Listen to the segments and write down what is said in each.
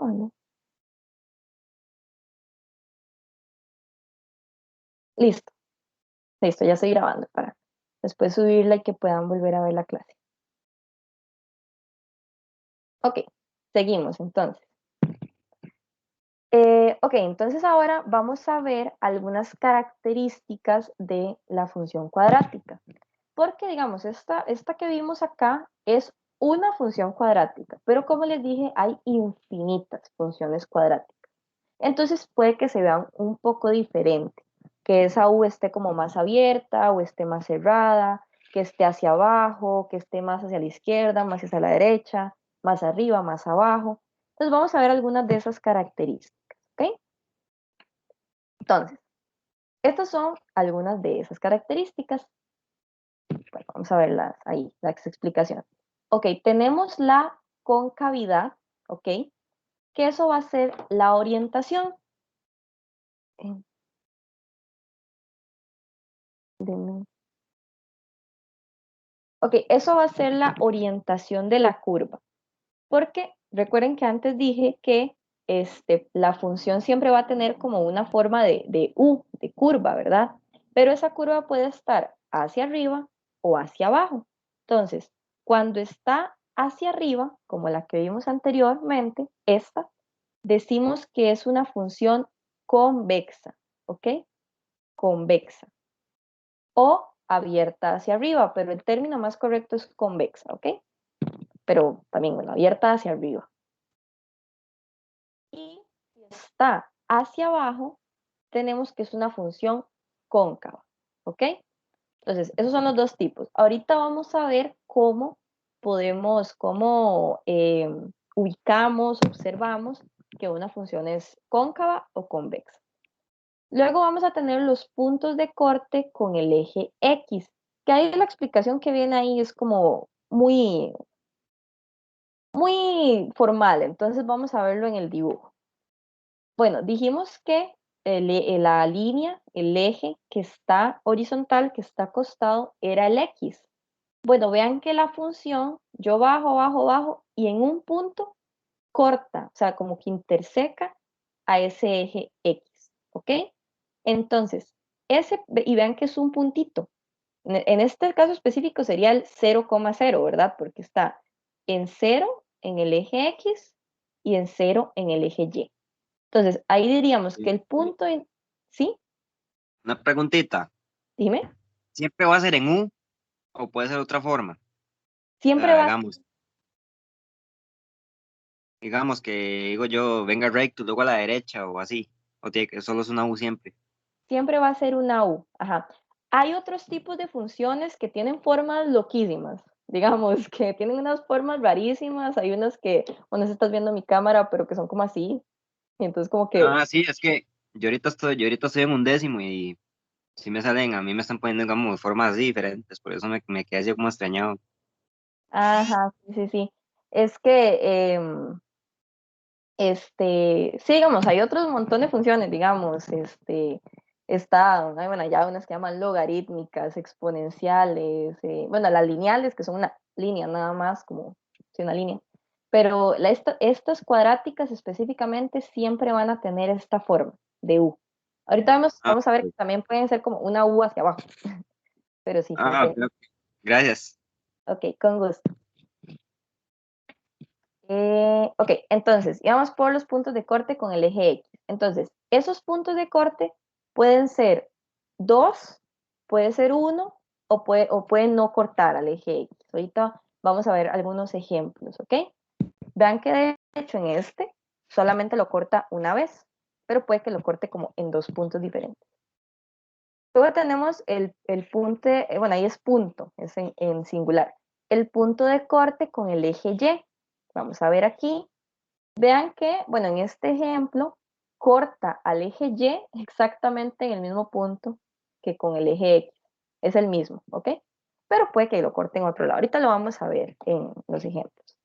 grabando? Listo, listo, ya estoy grabando para después subirla y que puedan volver a ver la clase. Ok, seguimos entonces. Ok, entonces ahora vamos a ver algunas características de la función cuadrática. Porque, digamos, esta que vimos acá es una función cuadrática, pero como les dije, hay infinitas funciones cuadráticas. Entonces puede que se vean un poco diferente, que esa U esté como más abierta o esté más cerrada, que esté hacia abajo, que esté más hacia la izquierda, más hacia la derecha, más arriba, más abajo. Entonces vamos a ver algunas de esas características, ¿ok? Entonces, estas son algunas de esas características. Bueno, vamos a verlas ahí, las explicaciones. Ok, tenemos la concavidad, ok, que eso va a ser la orientación. Denme. Ok, eso va a ser la orientación de la curva. Porque recuerden que antes dije que la función siempre va a tener como una forma de U, de curva, ¿verdad? Pero esa curva puede estar hacia arriba o hacia abajo. Entonces, cuando está hacia arriba, como la que vimos anteriormente, esta, decimos que es una función convexa, ¿ok? Convexa. O abierta hacia arriba, pero el término más correcto es convexa, ¿ok? Pero también, bueno, abierta hacia arriba. Y si está hacia abajo, tenemos que es una función cóncava, ¿ok? Entonces, esos son los dos tipos. Ahorita vamos a ver cómo podemos, ubicamos, observamos que una función es cóncava o convexa. Luego vamos a tener los puntos de corte con el eje X, que ahí la explicación que viene ahí es como muy, muy formal, entonces vamos a verlo en el dibujo. Bueno, dijimos que la línea, el eje que está horizontal, que está acostado, era el X. Bueno, vean que la función, yo bajo, bajo, bajo, y en un punto corta, o sea, como que interseca a ese eje X, ¿ok? Entonces, y vean que es un puntito. En este caso específico sería el 0,0, ¿verdad? Porque está en 0 en el eje X y en 0 en el eje Y. Entonces, ahí diríamos que Sí. el punto, ¿sí? Una preguntita. Dime. ¿Siempre va a ser en U o puede ser otra forma? O Siempre sea, va, digamos que digo yo, venga recto, luego a la derecha o así. O tiene que solo es una U siempre. siempre va a ser una U. Ajá. Hay otros tipos de funciones que tienen formas loquísimas, digamos, que tienen unas formas rarísimas. Hay unas que, bueno, si estás viendo mi cámara, pero que son como así. Y entonces como que, Ah, sí, es que yo ahorita estoy en un décimo y si me salen, a mí me están poniendo como formas así diferentes, por eso me quedé así como extrañado. ajá, sí, sí, sí. Es que, sí, digamos, hay otros montón de funciones, digamos, bueno, ya unas que llaman logarítmicas, exponenciales, bueno, las lineales, que son una línea nada más, como si una línea, pero estas cuadráticas específicamente siempre van a tener esta forma de U. Ahorita Ah, vamos a ver que ok. también pueden ser como una U hacia abajo, pero sí, Ah, ok, ok. Gracias. ok, con gusto. Ok, entonces, íbamos por los puntos de corte con el eje X. Entonces, esos puntos de corte pueden ser 2, puede ser uno o pueden no cortar al eje X. Ahorita vamos a ver algunos ejemplos, ¿ok? Vean que de hecho en solamente lo corta una vez, pero puede que lo corte como en dos puntos diferentes. Luego tenemos el punto, bueno, ahí es punto, es en singular. El punto de corte con el eje Y. Vamos a ver aquí. Vean que, bueno, en este ejemplo, corta al eje Y exactamente en el mismo punto que con el eje X. Es el mismo, ¿ok? Pero puede que lo corte en otro lado. Ahorita lo vamos a ver en los ejemplos.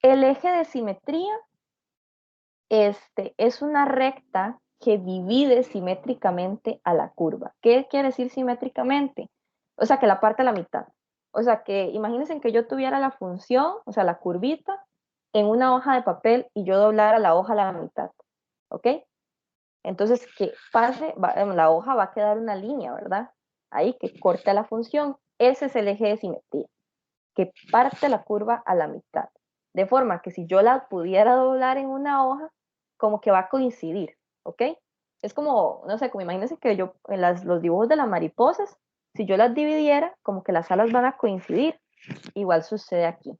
El eje de simetría, es una recta que divide simétricamente a la curva. ¿Qué quiere decir simétricamente? O sea, que la parte a la mitad. O sea, que imagínense que yo tuviera la función, o sea, la curvita, en una hoja de papel y yo doblara la hoja a la mitad, ¿ok? Entonces, que pase, la hoja va a quedar una línea, ¿verdad? Ahí que corta la función. Ese es el eje de simetría, que parte la curva a la mitad. De forma que si yo la pudiera doblar en una hoja, como que va a coincidir, ¿ok? Es como, no sé, como imagínense que yo, en los dibujos de las mariposas, si yo las dividiera, como que las alas van a coincidir. Igual sucede aquí.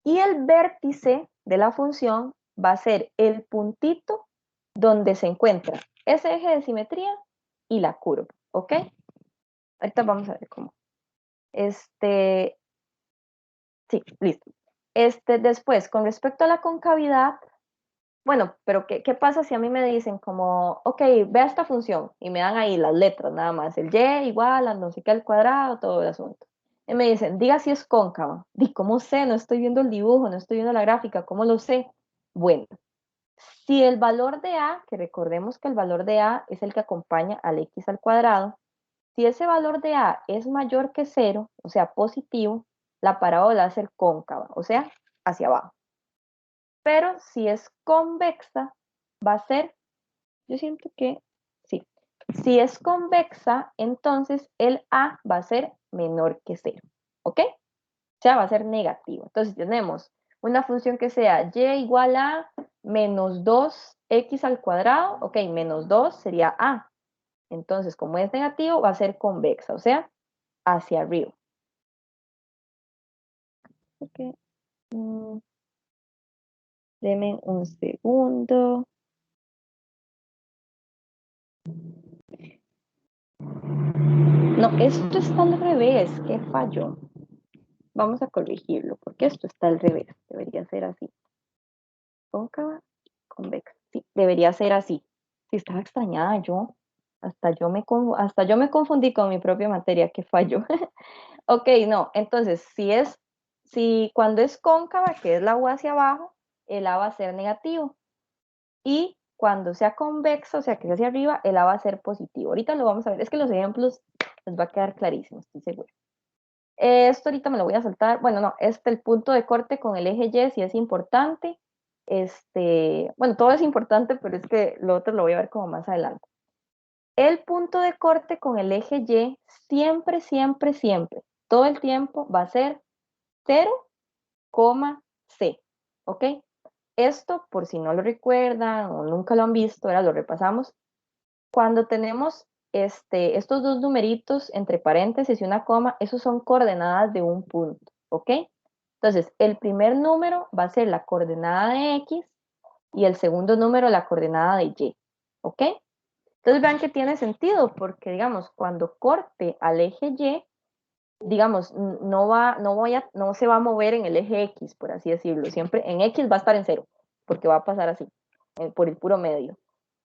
Y el vértice de la función va a ser el puntito donde se encuentra ese eje de simetría y la curva, ¿ok? Ahorita vamos a ver cómo. Sí, listo. Después, con respecto a la concavidad, bueno, pero ¿qué pasa si a mí me dicen como, ok, vea esta función y me dan ahí las letras nada más, el y igual a no sé qué al cuadrado, todo el asunto. Y me dicen, diga si es cóncava. Di, ¿cómo sé? No estoy viendo el dibujo, no estoy viendo la gráfica, ¿cómo lo sé? Bueno, si el valor de a, que recordemos que el valor de a es el que acompaña al x al cuadrado, si ese valor de a es mayor que 0, o sea, positivo, la parábola va a ser cóncava, o sea, hacia abajo. Pero si es convexa, va a ser, yo siento que sí. Si es convexa, entonces el a va a ser menor que 0, ¿ok? O sea, va a ser negativo. Entonces tenemos una función que sea y igual a menos 2x al cuadrado, ok, menos 2 sería a. Entonces, como es negativo, va a ser convexa, o sea, hacia arriba. Ok. Deme un segundo. No, esto está al revés. ¿Qué falló? Vamos a corregirlo, porque esto está al revés. Debería ser así. Cóncava, convexa. Sí, debería ser así. Sí, estaba extrañada yo. Hasta yo me confundí con mi propia materia. ¿Qué falló? Ok, no. Entonces, si cuando es cóncava, que es la U hacia abajo, el A va a ser negativo. Y cuando sea convexa, o sea, que sea hacia arriba, el A va a ser positivo. Ahorita lo vamos a ver. Es que los ejemplos les va a quedar clarísimo, estoy segura. Esto ahorita me lo voy a saltar. Bueno, no, el punto de corte con el eje Y sí es importante. Bueno, todo es importante, pero es que lo otro lo voy a ver como más adelante. El punto de corte con el eje Y siempre, siempre, siempre, todo el tiempo va a ser 0, C, ¿ok? Esto, por si no lo recuerdan o nunca lo han visto, ahora lo repasamos. Cuando tenemos estos dos numeritos entre paréntesis y una coma, esos son coordenadas de un punto, ¿ok? Entonces, el primer número va a ser la coordenada de X y el segundo número la coordenada de Y, ¿ok? Entonces vean que tiene sentido porque, digamos, cuando corte al eje Y, digamos, no se va a mover en el eje X, por así decirlo. Siempre en X va a estar en 0, porque va a pasar así, por el puro medio.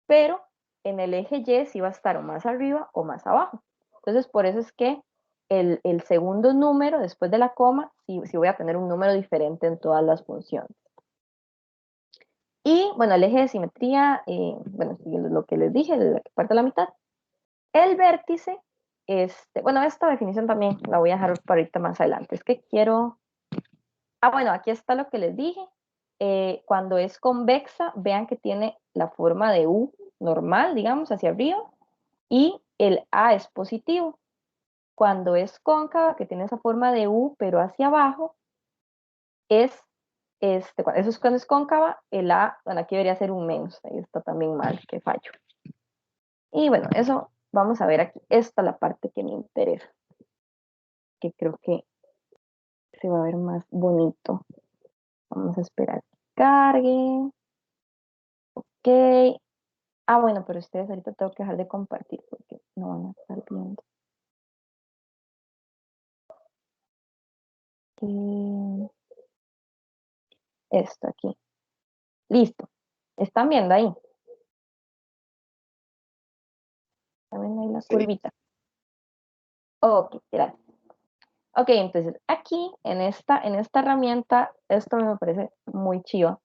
Pero en el eje Y sí va a estar o más arriba o más abajo. Entonces, por eso es que el segundo número después de la coma, sí voy a tener un número diferente en todas las funciones. Y bueno, el eje de simetría, bueno, lo que les dije, la que parte a la mitad. El vértice, bueno, esta definición también la voy a dejar para ahorita más adelante. Es que quiero, bueno, aquí está lo que les dije. Cuando es convexa, vean que tiene la forma de U normal, digamos, hacia arriba, y el A es positivo. Cuando es cóncava, que tiene esa forma de U, pero hacia abajo, eso es cuando es cóncava, el A, bueno, aquí debería ser un menos, ahí está también mal, que fallo. Y bueno, eso vamos a ver aquí. Esta es la parte que me interesa, que creo que se va a ver más bonito. Vamos a esperar que cargue. Ok. Bueno, pero ustedes ahorita tengo que dejar de compartir porque no van a estar viendo. Esto aquí. Listo. ¿Están viendo ahí? ¿Están viendo ahí la curvita? Ok, gracias. Ok, entonces aquí en esta herramienta, esto me parece muy chido.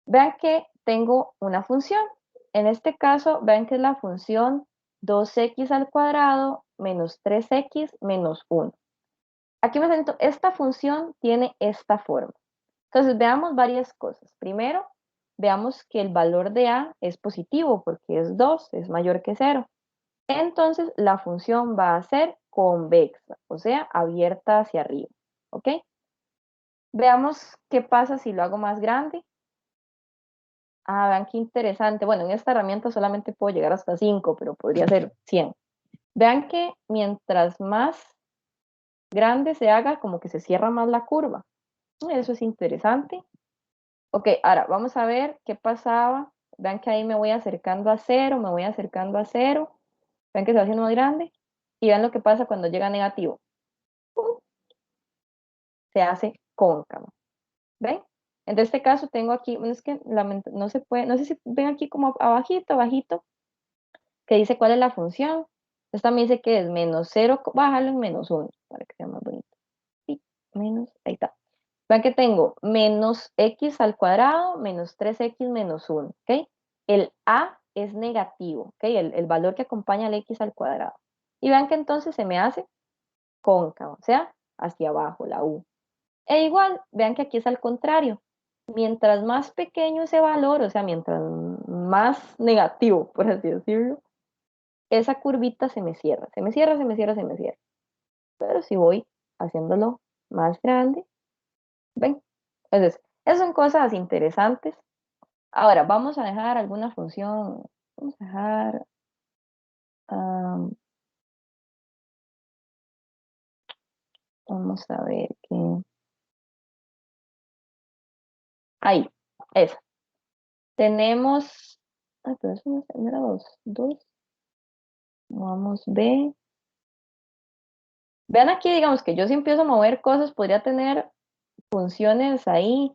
Vean que tengo una función. En este caso, vean que es la función 2x al cuadrado menos 3x menos 1. Aquí me siento, esta función tiene esta forma. Entonces, veamos varias cosas. Primero, veamos que el valor de A es positivo porque es 2, es mayor que 0. Entonces, la función va a ser convexa, o sea, abierta hacia arriba. ¿Ok? Veamos qué pasa si lo hago más grande. Ah, vean qué interesante. Bueno, en esta herramienta solamente puedo llegar hasta 5, pero podría ser 100. Vean que mientras más grande se haga, como que se cierra más la curva. Eso es interesante. Ok, ahora vamos a ver qué pasaba. Vean que ahí me voy acercando a 0, me voy acercando a 0. Vean que se va haciendo más grande. Y vean lo que pasa cuando llega a negativo. ¡Pum! Se hace cóncavo. ¿Ven? En este caso tengo aquí, es que no se puede, no sé si ven aquí como abajito, abajito, que dice cuál es la función. Esta me dice que es menos 0, bájalo en menos 1, para que sea más bonito. Sí, menos, ahí está. Vean que tengo menos x al cuadrado menos 3x menos 1, ¿ok? El a es negativo, ¿ok? El valor que acompaña al x al cuadrado. Y vean que entonces se me hace cóncavo, o sea, hacia abajo, la u. E igual, vean que aquí es al contrario. Mientras más pequeño ese valor, o sea, mientras más negativo, por así decirlo, esa curvita se me cierra, se me cierra, se me cierra, se me cierra. Pero si voy haciéndolo más grande, ¿ven? Entonces, esas son cosas interesantes. Ahora, vamos a dejar alguna función. Vamos a dejar. Vamos a ver qué. Ahí, esa. Tenemos. Ah, pero eso no era dos. Dos. Vamos, B. Vean aquí, digamos que yo si empiezo a mover cosas, podría tener funciones ahí,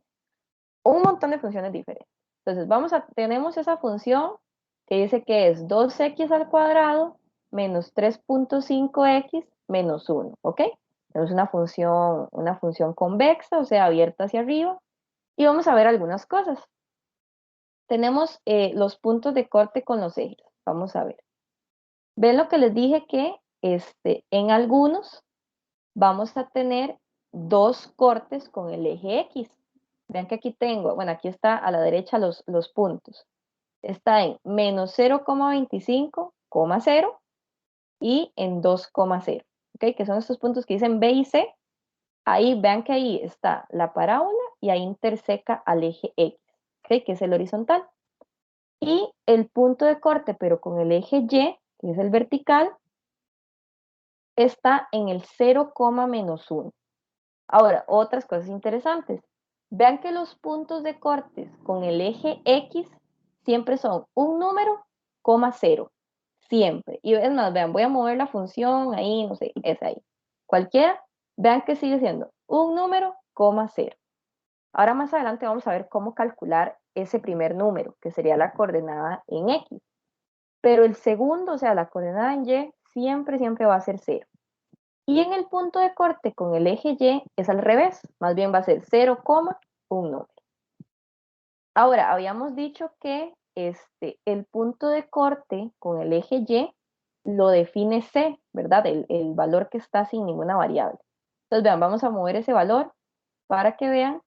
un montón de funciones diferentes. Entonces, tenemos esa función que dice que es 2x al cuadrado menos 3.5x menos 1, ¿ok? Tenemos una función convexa, o sea, abierta hacia arriba, y vamos a ver algunas cosas. Tenemos los puntos de corte con los ejes. Vamos a ver. Ven lo que les dije que en algunos vamos a tener dos cortes con el eje X. Vean que aquí tengo, bueno, aquí está a la derecha los puntos. Está en menos 0,25,0 y en 2,0. ¿Ok? Que son estos puntos que dicen B y C. Ahí vean que ahí está la parábola y ahí interseca al eje X, ¿ok? Que es el horizontal. Y el punto de corte, pero con el eje Y, que es el vertical, está en el 0, menos 1. Ahora, otras cosas interesantes. Vean que los puntos de cortes con el eje X siempre son un número, coma 0. Siempre. Y es más, vean, voy a mover la función ahí, no sé, es ahí. Cualquiera, vean que sigue siendo un número, coma 0. Ahora más adelante vamos a ver cómo calcular ese primer número, que sería la coordenada en X. Pero el segundo, o sea, la coordenada en Y, siempre, siempre va a ser 0. Y en el punto de corte con el eje Y es al revés, más bien va a ser 0, un número. Ahora, habíamos dicho que el punto de corte con el eje Y lo define C, ¿verdad? El valor que está sin ninguna variable. Entonces, vean, vamos a mover ese valor para que vean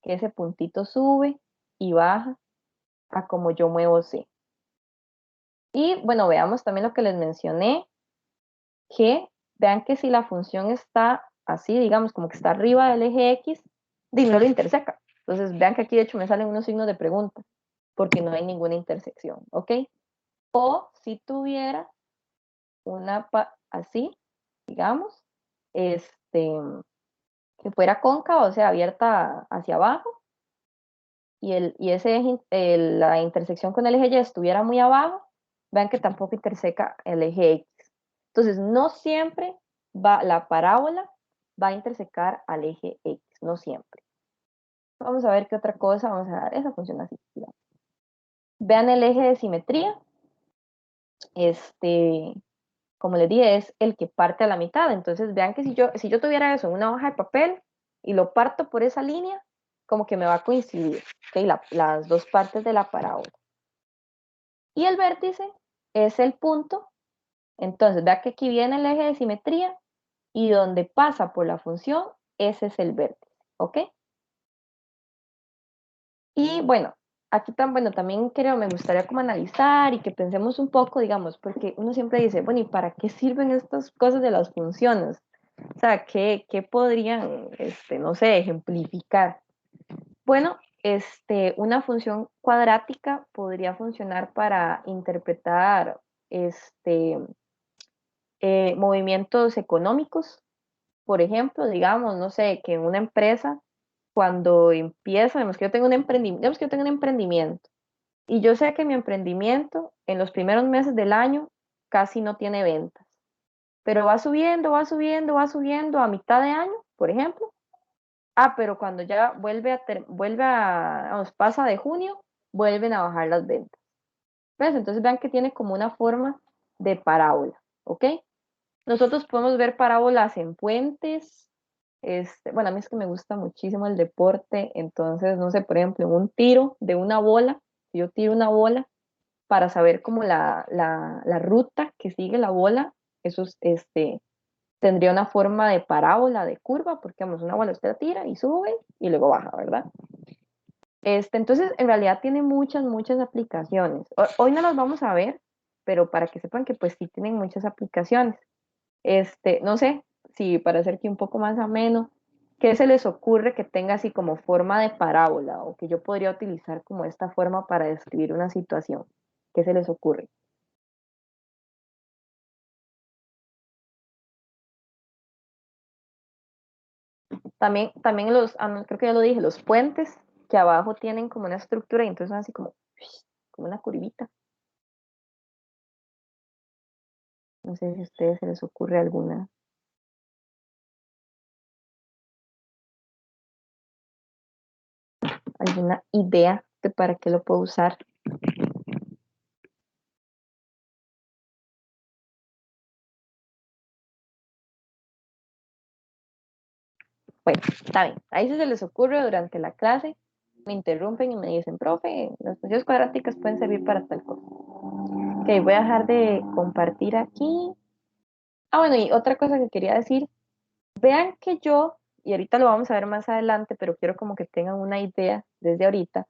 que ese puntito sube y baja a como yo muevo C. Y bueno, veamos también lo que les mencioné, que vean que si la función está así, digamos, como que está arriba del eje X, no lo interseca. Entonces, vean que aquí de hecho me salen unos signos de pregunta, porque no hay ninguna intersección, ¿ok? O si tuviera una así, digamos, este, que fuera cóncava, o sea, abierta hacia abajo, y ese la intersección con el eje Y estuviera muy abajo, vean que tampoco interseca el eje X. Entonces, no siempre la parábola va a intersecar al eje X, no siempre. Vamos a ver qué otra cosa vamos a dar. Esa funciona así. Digamos. Vean el eje de simetría. Como les dije, es el que parte a la mitad. Entonces, vean que si yo tuviera eso en una hoja de papel y lo parto por esa línea, como que me va a coincidir, ¿okay? Las dos partes de la parábola. Y el vértice es el punto. Entonces, vea que aquí viene el eje de simetría y donde pasa por la función, ese es el vértice, ¿ok? Y bueno, aquí bueno, también creo, me gustaría como analizar y que pensemos un poco, digamos, porque uno siempre dice, bueno, ¿y para qué sirven estas cosas de las funciones? O sea, ¿qué podrían, no sé, ejemplificar? Bueno, una función cuadrática podría funcionar para interpretar este, movimientos económicos. Por ejemplo, digamos, no sé, que una empresa cuando empieza, digamos que yo tengo un emprendimiento y yo sé que mi emprendimiento en los primeros meses del año casi no tiene ventas, pero va subiendo, va subiendo, va subiendo a mitad de año, por ejemplo. Pero cuando ya vamos, pasa de junio, vuelven a bajar las ventas. ¿Ves? Entonces vean que tiene como una forma de parábola, ¿ok? Nosotros podemos ver parábolas en puentes. Bueno, a mí es que me gusta muchísimo el deporte, entonces, no sé, por ejemplo, en un tiro de una bola, si yo tiro una bola para saber como la ruta que sigue la bola, eso tendría una forma de parábola, de curva, porque vamos, una bola usted la tira y sube y luego baja, ¿verdad? Entonces, en realidad tiene muchas, muchas aplicaciones. Hoy no las vamos a ver, pero para que sepan que pues sí tienen muchas aplicaciones. No sé si para hacer que un poco más ameno, ¿qué se les ocurre que tenga así como forma de parábola o que yo podría utilizar como esta forma para describir una situación? ¿Qué se les ocurre? También no, creo que ya lo dije, los puentes que abajo tienen como una estructura y entonces son así como una curvita. No sé si a ustedes se les ocurre alguna idea de para qué lo puedo usar. Bueno, está bien. Ahí si se les ocurre durante la clase, me interrumpen y me dicen, profe, las funciones cuadráticas pueden servir para tal cosa. Ok, voy a dejar de compartir aquí. Bueno, y otra cosa que quería decir, vean que y ahorita lo vamos a ver más adelante, pero quiero como que tengan una idea desde ahorita,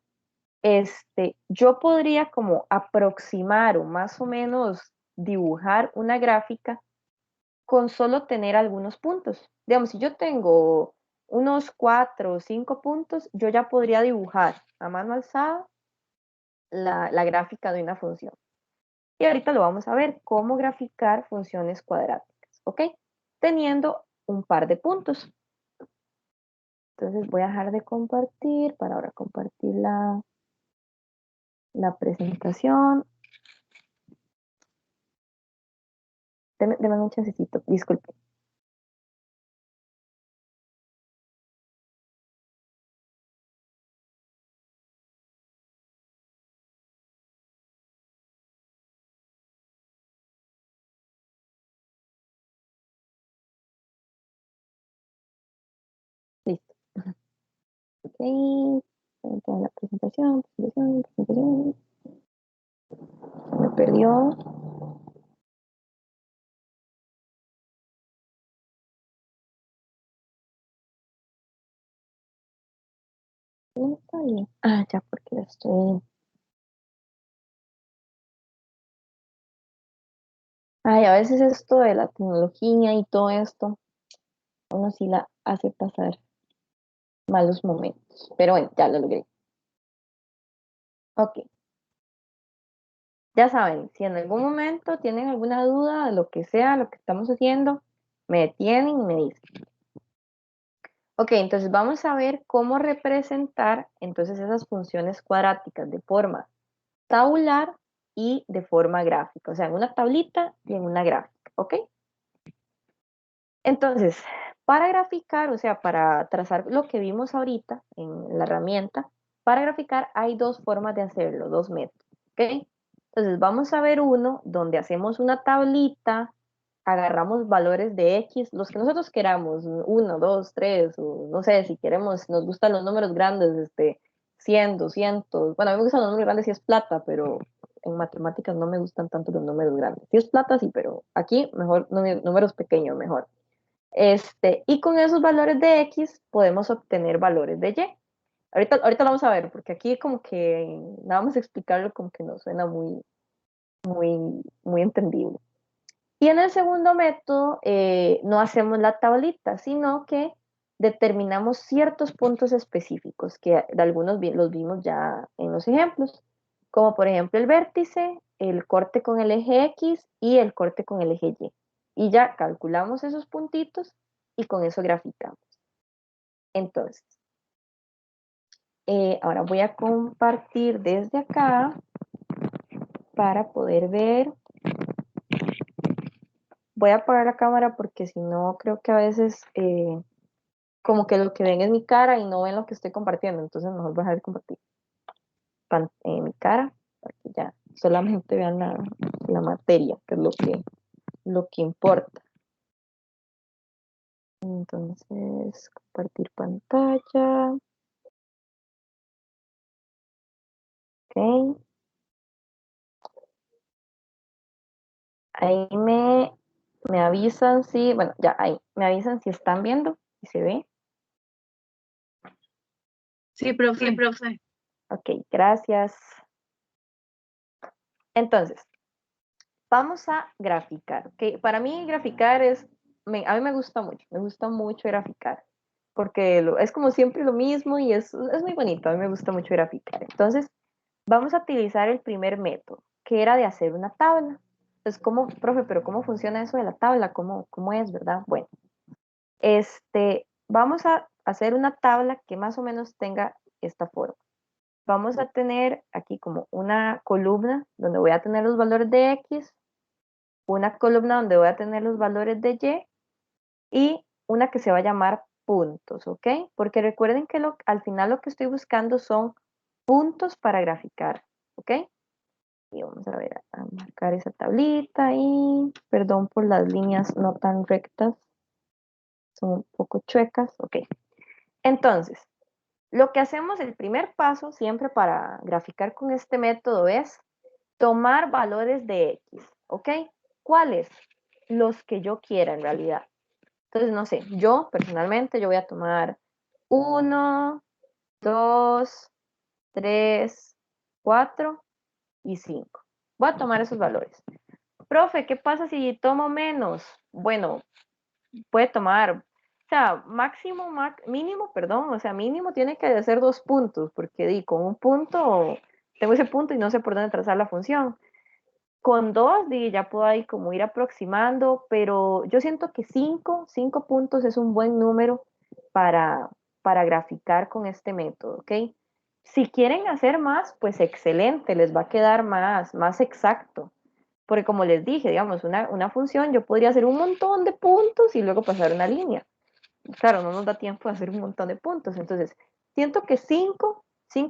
yo podría como aproximar o más o menos dibujar una gráfica con solo tener algunos puntos. Digamos, si yo tengo unos 4 o 5 puntos, yo ya podría dibujar a mano alzada la gráfica de una función. Y ahorita lo vamos a ver, cómo graficar funciones cuadráticas, ¿ok? Teniendo un par de puntos. Entonces voy a dejar de compartir para ahora compartir la presentación. Deme un chancecito, disculpe. Listo. Ok. Toda la presentación. Me perdió. No está bien. Ya, porque la estoy. Ay, a veces esto de la tecnología y todo esto, uno sí la hace pasar malos momentos. Pero bueno, ya lo logré. Ok. Ya saben, si en algún momento tienen alguna duda de lo que sea, lo que estamos haciendo, me detienen y me dicen. Ok, entonces vamos a ver cómo representar entonces esas funciones cuadráticas de forma tabular y de forma gráfica, o sea, en una tablita y en una gráfica, ¿ok? Entonces, para graficar, o sea, para trazar lo que vimos ahorita en la herramienta, para graficar hay dos formas de hacerlo, dos métodos, ¿ok? Entonces, vamos a ver uno donde hacemos una tablita, agarramos valores de X, los que nosotros queramos, uno, dos, tres, o no sé, si queremos, nos gustan los números grandes, 100, 200, bueno, a mí me gustan los números grandes si es plata, pero en matemáticas no me gustan tanto los números grandes. Si es plata, sí, pero aquí mejor números pequeños, mejor. Y con esos valores de X podemos obtener valores de Y. Ahorita lo vamos a ver, porque aquí como que nada más explicarlo como que no suena muy entendible. Y en el segundo método no hacemos la tablita, sino que determinamos ciertos puntos específicos, que de algunos los vimos ya en los ejemplos, como por ejemplo el vértice, el corte con el eje X y el corte con el eje Y. Y ya calculamos esos puntitos y con eso graficamos. Entonces, ahora voy a compartir desde acá para poder ver. Voy a apagar la cámara porque si no creo que a veces como que lo que ven es mi cara y no ven lo que estoy compartiendo, entonces mejor voy a dejar de compartir mi cara para que ya solamente vean la materia, que es lo que importa. Entonces, compartir pantalla. Ok. Ahí me avisan si, bueno, ya ahí, me avisan si están viendo, si se ve. Sí, profe. Ok, gracias. Entonces, vamos a graficar, ¿ok? Para mí graficar a mí me gusta mucho graficar, porque es como siempre lo mismo y es muy bonito, a mí me gusta mucho graficar. Entonces, vamos a utilizar el primer método, que era de hacer una tabla. Entonces, profe, pero ¿cómo funciona eso de la tabla? ¿Cómo es, verdad? Bueno, vamos a hacer una tabla que más o menos tenga esta forma. Vamos a tener aquí como una columna donde voy a tener los valores de X, una columna donde voy a tener los valores de Y y una que se va a llamar puntos, ¿ok? Porque recuerden que al final lo que estoy buscando son puntos para graficar, ¿ok? Y vamos a ver, a marcar esa tablita y perdón por las líneas no tan rectas, son un poco chuecas, ¿ok? Entonces, lo que hacemos, el primer paso siempre para graficar con este método es tomar valores de X, ¿ok? ¿Cuáles? Los que yo quiera en realidad. Entonces, no sé, yo personalmente, yo voy a tomar 1, 2, 3, 4 y 5. Voy a tomar esos valores. Profe, ¿qué pasa si tomo menos? Bueno, puede tomar, o sea, mínimo, perdón, o sea, mínimo tiene que ser 2 puntos, porque con un punto, tengo ese punto y no sé por dónde trazar la función. Con dos, ya puedo ahí como ir aproximando, pero yo siento que 5 puntos es un buen número para, para graficar con este método, ¿ok? Si quieren hacer más, pues excelente, les va a quedar más exacto. Porque como les dije, digamos, una función, yo podría hacer un montón de puntos y luego pasar una línea. Claro, no nos da tiempo de hacer un montón de puntos. Entonces, siento que 5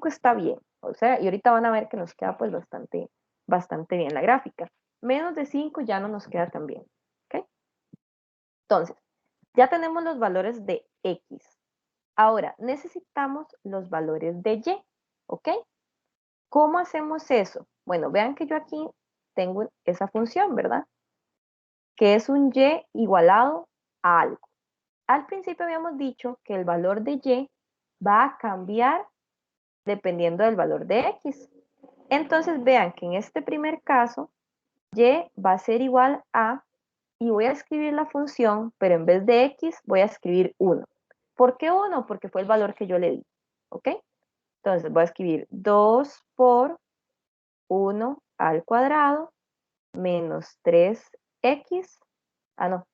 está bien. O sea, y ahorita van a ver que nos queda pues bastante bien la gráfica. Menos de 5 ya no nos queda tan bien. ¿Ok? Entonces, ya tenemos los valores de X. Ahora, necesitamos los valores de Y. ¿Ok? ¿Cómo hacemos eso? Bueno, vean que yo aquí tengo esa función, ¿verdad? Que es un Y igualado a algo. Al principio habíamos dicho que el valor de Y va a cambiar dependiendo del valor de X. Entonces vean que en este primer caso, Y va a ser igual a, y voy a escribir la función, pero en vez de X voy a escribir 1. ¿Por qué 1? Porque fue el valor que yo le di. ¿Ok? Entonces voy a escribir 2 por 1 al cuadrado menos 3X. Ah, no.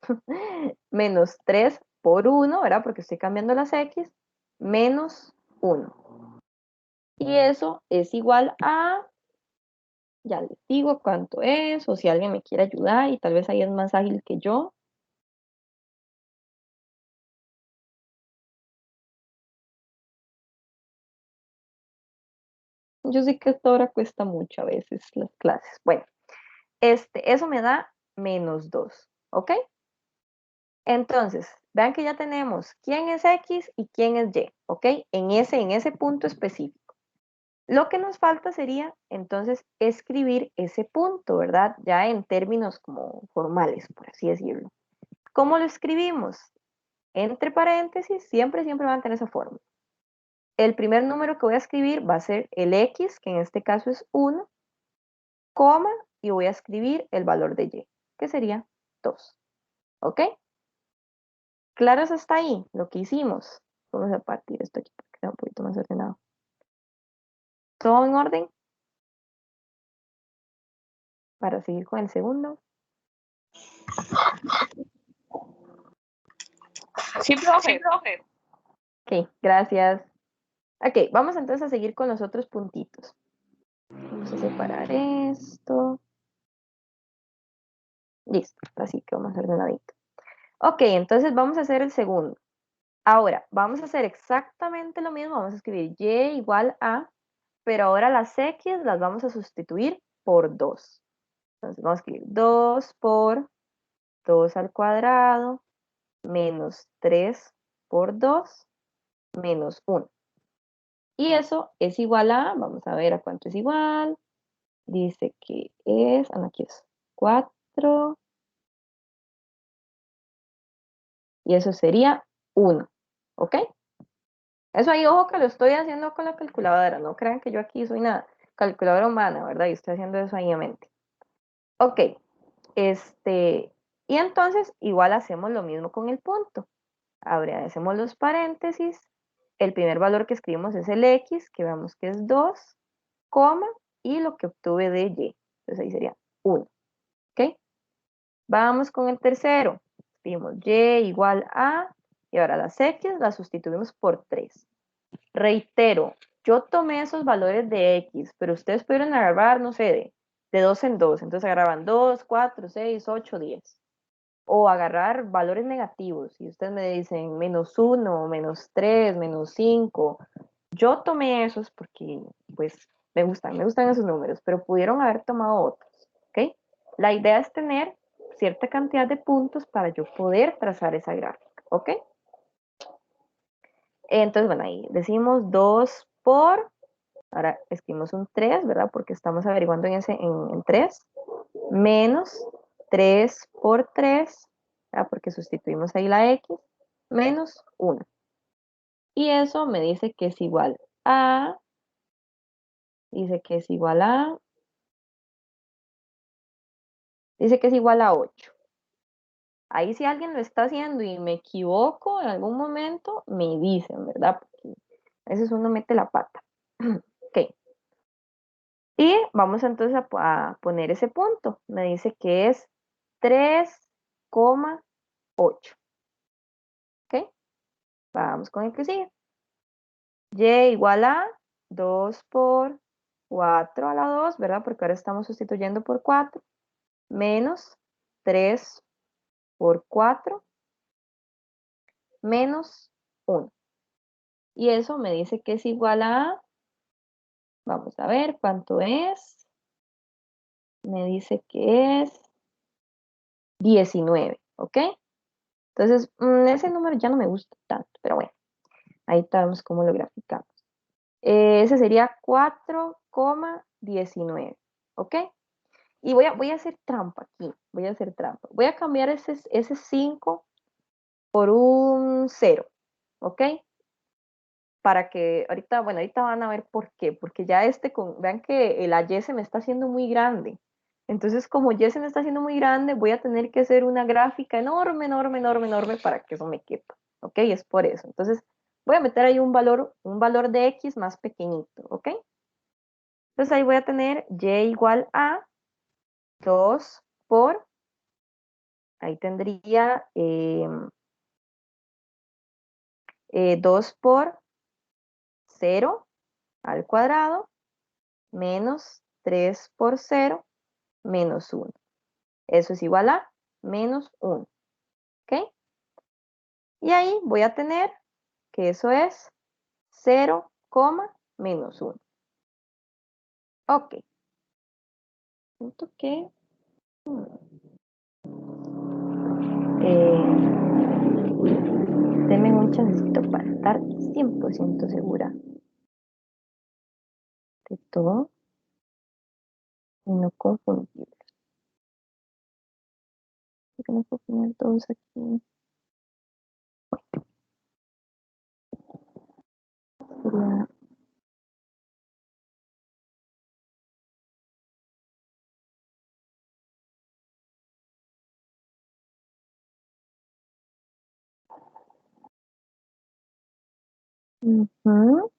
Menos 3 por 1, ¿verdad? Porque estoy cambiando las X, menos 1. Y eso es igual a, ya les digo cuánto es, o si alguien me quiere ayudar y tal vez ahí es más ágil que yo. Yo sé que esta hora cuesta mucho a veces las clases. Bueno, eso me da menos 2, ¿ok? Entonces, vean que ya tenemos quién es X y quién es Y, ¿ok? En ese punto específico. Lo que nos falta sería entonces escribir ese punto, ¿verdad? Ya en términos como formales, por así decirlo. ¿Cómo lo escribimos? Entre paréntesis, siempre van a tener esa forma. el primer número que voy a escribir va a ser el X, que en este caso es 1, coma, y voy a escribir el valor de Y, que sería 2. ¿Ok? Claros hasta ahí, lo que hicimos. Vamos a partir esto aquí para que sea un poquito más ordenado. ¿Todo en orden? Para seguir con el segundo. Sí, profe. Ok, gracias. Ok, vamos entonces a seguir con los otros puntitos. Vamos a separar esto. Listo, así que vamos ordenadito. Ok, entonces vamos a hacer el segundo. Ahora, vamos a hacer exactamente lo mismo. Vamos a escribir y igual a, pero ahora las x las vamos a sustituir por 2. Entonces vamos a escribir 2 por 2 al cuadrado menos 3 por 2 menos 1. Y eso es igual a, vamos a ver a cuánto es igual. Dice que es, aquí es 4. Y eso sería 1. ¿Ok? Eso ahí, ojo que lo estoy haciendo con la calculadora. No crean que yo aquí soy una calculadora humana, ¿verdad? Y estoy haciendo eso ahí en mente. Ok. Y entonces igual hacemos lo mismo con el punto. Ahora hacemos los paréntesis. El primer valor que escribimos es el X, que vemos que es 2, coma, y lo que obtuve de Y. Entonces ahí sería 1. ¿Ok? Vamos con el tercero. Escribimos Y igual a, y ahora las X las sustituimos por 3. Reitero, yo tomé esos valores de X, pero ustedes pudieron agarrar, no sé, de 2 en 2. Entonces agarraban 2, 4, 6, 8, 10. O agarrar valores negativos. Y ustedes me dicen menos 1, menos 3, menos 5. Yo tomé esos porque, pues, me gustan esos números, pero pudieron haber tomado otros. ¿Ok? La idea es tener cierta cantidad de puntos para yo poder trazar esa gráfica. ¿Ok? Entonces, bueno, ahí decimos 2 por, ahora escribimos un 3, ¿verdad? Porque estamos averiguando en 3, menos 3 por 3, ¿verdad? Porque sustituimos ahí la X, menos 1. Y eso me dice que es igual a, dice que es igual a, dice que es igual a 8. Ahí si alguien lo está haciendo y me equivoco en algún momento, me dicen, ¿verdad? Porque a veces uno mete la pata. Ok. Y vamos entonces a poner ese punto. Me dice que es 3,8. ¿Ok? Vamos con el que sigue. Y igual a 2 por 4 a la 2, ¿verdad? Porque ahora estamos sustituyendo por 4. Menos 3 por 4 menos 1. Y eso me dice que es igual a, vamos a ver cuánto es. Me dice que es 19, ¿ok? Entonces, ese número ya no me gusta tanto, pero bueno, ahí estamos cómo lo graficamos. Ese sería 4,19, ¿ok? Y voy a hacer trampa aquí, voy a hacer trampa. Voy a cambiar ese 5 por un 0, ¿ok? Para que ahorita, bueno, ahorita van a ver por qué, porque ya vean que la Y se me está haciendo muy grande. Entonces, como Y se me está haciendo muy grande, voy a tener que hacer una gráfica enorme, enorme, enorme, enorme para que eso me quepa, ¿ok? Es por eso. Entonces, voy a meter ahí un valor de X más pequeñito, ¿ok? Entonces ahí voy a tener Y igual a 2 por, ahí tendría 2 por 0 al cuadrado menos 3 por 0 menos 1. Eso es igual a menos 1. ¿Ok? Y ahí voy a tener que eso es 0, menos 1. Ok. Punto que denme un chancecito para estar 100% segura de todo y no confundir. ¿Por qué no puedo poner todos aquí? Sería Ujú.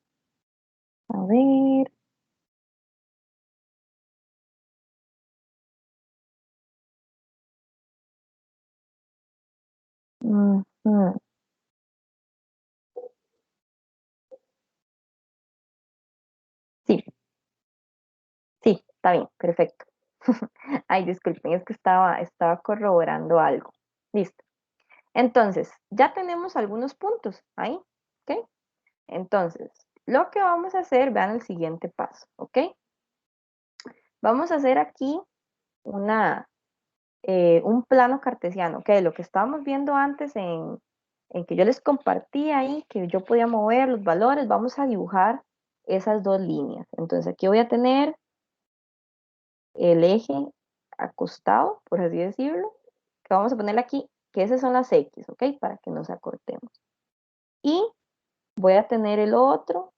A ver. Ujú. Sí, sí, está bien, perfecto. Ay, disculpen, es que estaba corroborando algo. Listo. Entonces, ya tenemos algunos puntos ahí, ¿ok? Entonces, lo que vamos a hacer, vean el siguiente paso, ¿ok? Vamos a hacer aquí un plano cartesiano, ¿ok? Lo que estábamos viendo antes en que yo les compartí ahí, que yo podía mover los valores, vamos a dibujar esas dos líneas. Entonces, aquí voy a tener el eje acostado, por así decirlo, que vamos a ponerle aquí, que esas son las X, ¿ok? Para que nos acortemos. Y voy a tener el otro,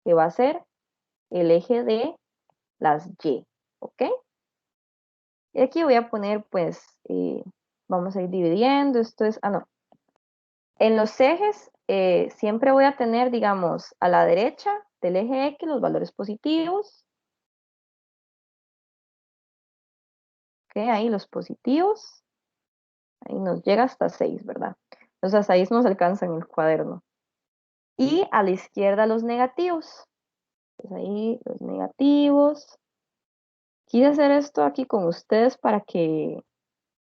que va a ser el eje de las Y, ¿ok? Y aquí voy a poner, pues, vamos a ir dividiendo, esto es, no. En los ejes siempre voy a tener, digamos, a la derecha del eje X los valores positivos, ¿ok? Ahí los positivos, ahí nos llega hasta 6, ¿verdad? Entonces hasta ahí nos alcanza en el cuaderno. Y a la izquierda los negativos. Pues ahí los negativos. Quise hacer esto aquí con ustedes para que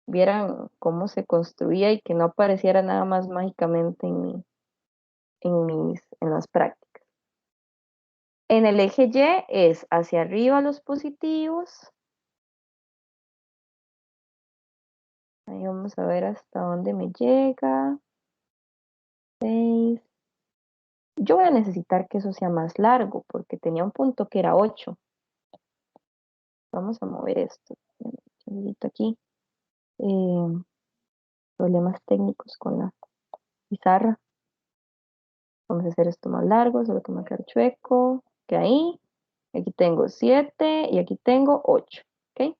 vieran cómo se construía y que no apareciera nada más mágicamente en las prácticas. En el eje Y es hacia arriba los positivos. Ahí vamos a ver hasta dónde me llega. 6. Yo voy a necesitar que eso sea más largo porque tenía un punto que era 8. Vamos a mover esto. Aquí. Problemas técnicos con la pizarra. Vamos a hacer esto más largo, solo que me va a quedar chueco. Que ahí. Aquí tengo 7 y aquí tengo 8. ¿Ok?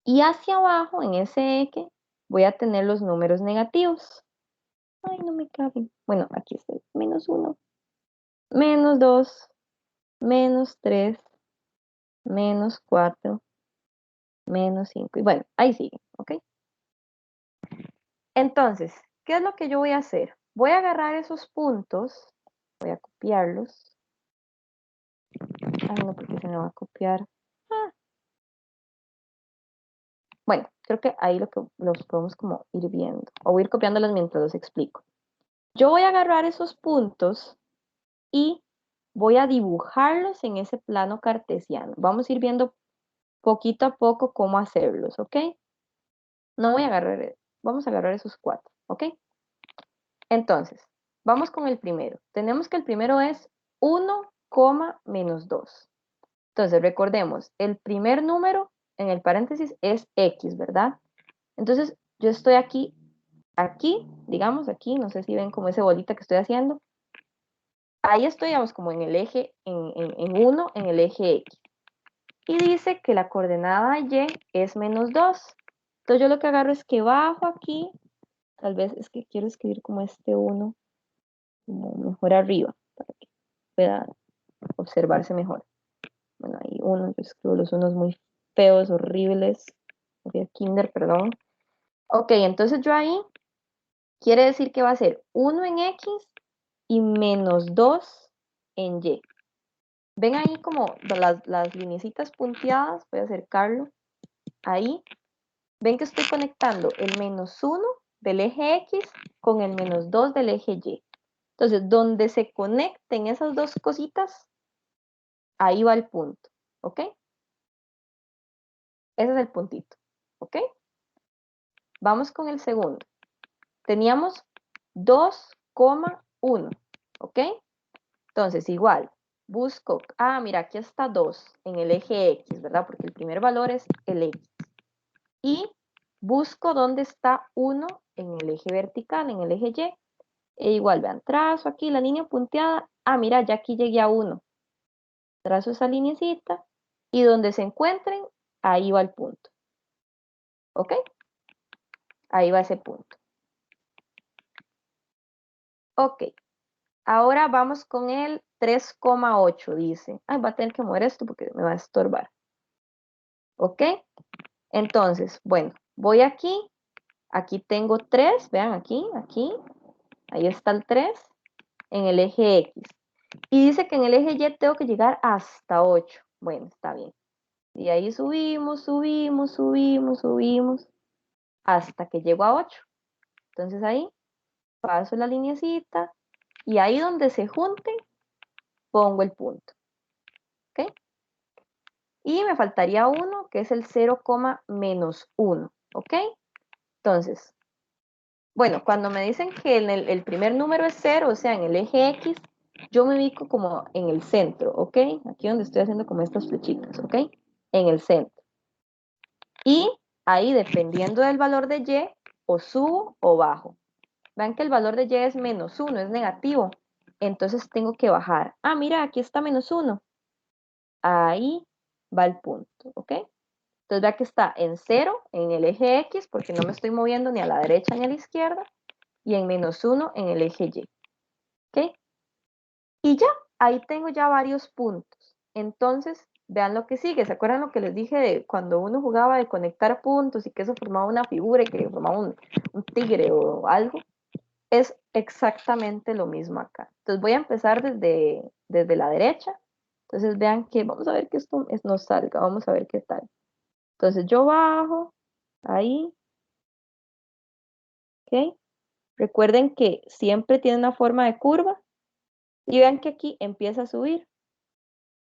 Y hacia abajo, en ese eje, voy a tener los números negativos. Ay, no me caben. Bueno, aquí está. -1, -2, -3, -4, -5. Y bueno, ahí sigue, ¿ok? Entonces, ¿qué es lo que yo voy a hacer? Voy a agarrar esos puntos, voy a copiarlos. Ay, no, porque se me va a copiar. Ah, bueno, creo que ahí los podemos como ir viendo. O voy a ir copiándolos mientras los explico. Yo voy a agarrar esos puntos y voy a dibujarlos en ese plano cartesiano. Vamos a ir viendo poquito a poco cómo hacerlos, ¿ok? No voy a agarrar, vamos a agarrar esos 4, ¿ok? Entonces, vamos con el primero. Tenemos que el primero es 1, -2. Entonces, recordemos, el primer número en el paréntesis es X, ¿verdad? Entonces, yo estoy aquí, digamos, aquí, no sé si ven como esa bolita que estoy haciendo. Ahí estoy, digamos, como en el eje, en 1, en el eje X. Y dice que la coordenada Y es -2. Entonces, yo lo que agarro es que bajo aquí, tal vez es que quiero escribir como este 1, como mejor arriba, para que pueda observarse mejor. Bueno, ahí 1, yo escribo los unos muy feos, horribles, de kinder, perdón. Ok, entonces yo ahí quiere decir que va a ser 1 en X y -2 en Y. Ven ahí como las linecitas punteadas, voy a acercarlo. Ahí, ven que estoy conectando el -1 del eje X con el -2 del eje Y. Entonces, donde se conecten esas dos cositas, ahí va el punto, ¿ok? Ese es el puntito, ¿ok? Vamos con el segundo. Teníamos 2,1, ¿ok? Entonces, igual, busco, mira, aquí está 2 en el eje X, ¿verdad? Porque el primer valor es el X. Y busco dónde está 1 en el eje vertical, en el eje Y. E igual, vean, trazo aquí la línea punteada. Mira, ya aquí llegué a 1. Trazo esa linecita y donde se encuentren, ahí va el punto. ¿Ok? Ahí va ese punto. Ok, Ahora vamos con el 3,8, dice. Ay, va a tener que mover esto porque me va a estorbar. ¿Ok? Entonces, bueno, voy aquí. Aquí tengo 3, vean aquí, ahí está el 3 en el eje X. Y dice que en el eje Y tengo que llegar hasta 8. Bueno, está bien. Y ahí subimos, subimos, subimos, subimos, hasta que llego a 8. Entonces ahí paso la lineecita y ahí donde se junten, pongo el punto. ¿Ok? Y me faltaría uno, que es el 0, menos 1. ¿Ok? Entonces, bueno, cuando me dicen que el primer número es 0, o sea, en el eje X, yo me ubico como en el centro, ¿ok? Aquí donde estoy haciendo como estas flechitas, ¿ok? En el centro. Y ahí, dependiendo del valor de Y, o subo o bajo. Vean que el valor de Y es menos 1, es negativo. Entonces tengo que bajar. Ah, mira, aquí está menos 1. Ahí va el punto, ¿ok? Entonces vea que está en 0 en el eje X, porque no me estoy moviendo ni a la derecha ni a la izquierda, y en menos 1 en el eje Y, ¿ok? Y ya, ahí tengo ya varios puntos. Entonces, vean lo que sigue. ¿Se acuerdan lo que les dije de cuando uno jugaba de conectar puntos y que eso formaba una figura y que formaba un tigre o algo? Es exactamente lo mismo acá. Entonces voy a empezar desde la derecha. Entonces vean que vamos a ver que esto nos salga. Vamos a ver qué tal. Entonces yo bajo ahí. ¿Ok? Recuerden que siempre tiene una forma de curva. Y vean que aquí empieza a subir.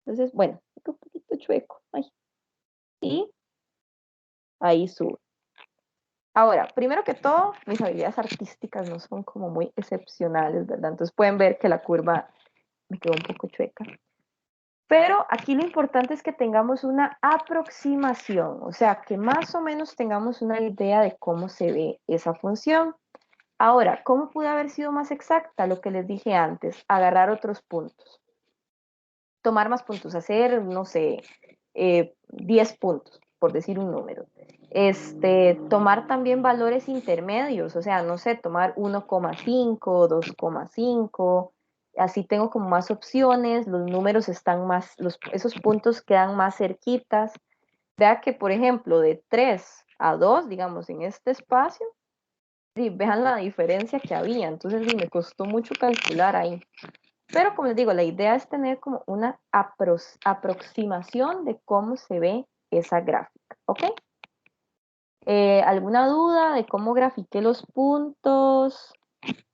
Entonces, bueno, un poquito chueco. Ay, y ahí sube. Ahora, primero que todo, mis habilidades artísticas no son como muy excepcionales, ¿verdad? Entonces pueden ver que la curva me quedó un poco chueca. Pero aquí lo importante es que tengamos una aproximación, o sea, que más o menos tengamos una idea de cómo se ve esa función. Ahora, ¿cómo pudo haber sido más exacta? Lo que les dije antes, agarrar otros puntos, tomar más puntos, hacer, no sé, 10 puntos, por decir un número. Tomar también valores intermedios, o sea, no sé, tomar 1,5, 2,5, así tengo como más opciones, los números están más, esos puntos quedan más cerquitas. Vea que, por ejemplo, de 3 a 2, digamos, en este espacio, sí, vean la diferencia que había, entonces sí, me costó mucho calcular ahí. Pero como les digo, la idea es tener como una aproximación de cómo se ve esa gráfica, ¿ok? ¿Alguna duda de cómo grafiqué los puntos?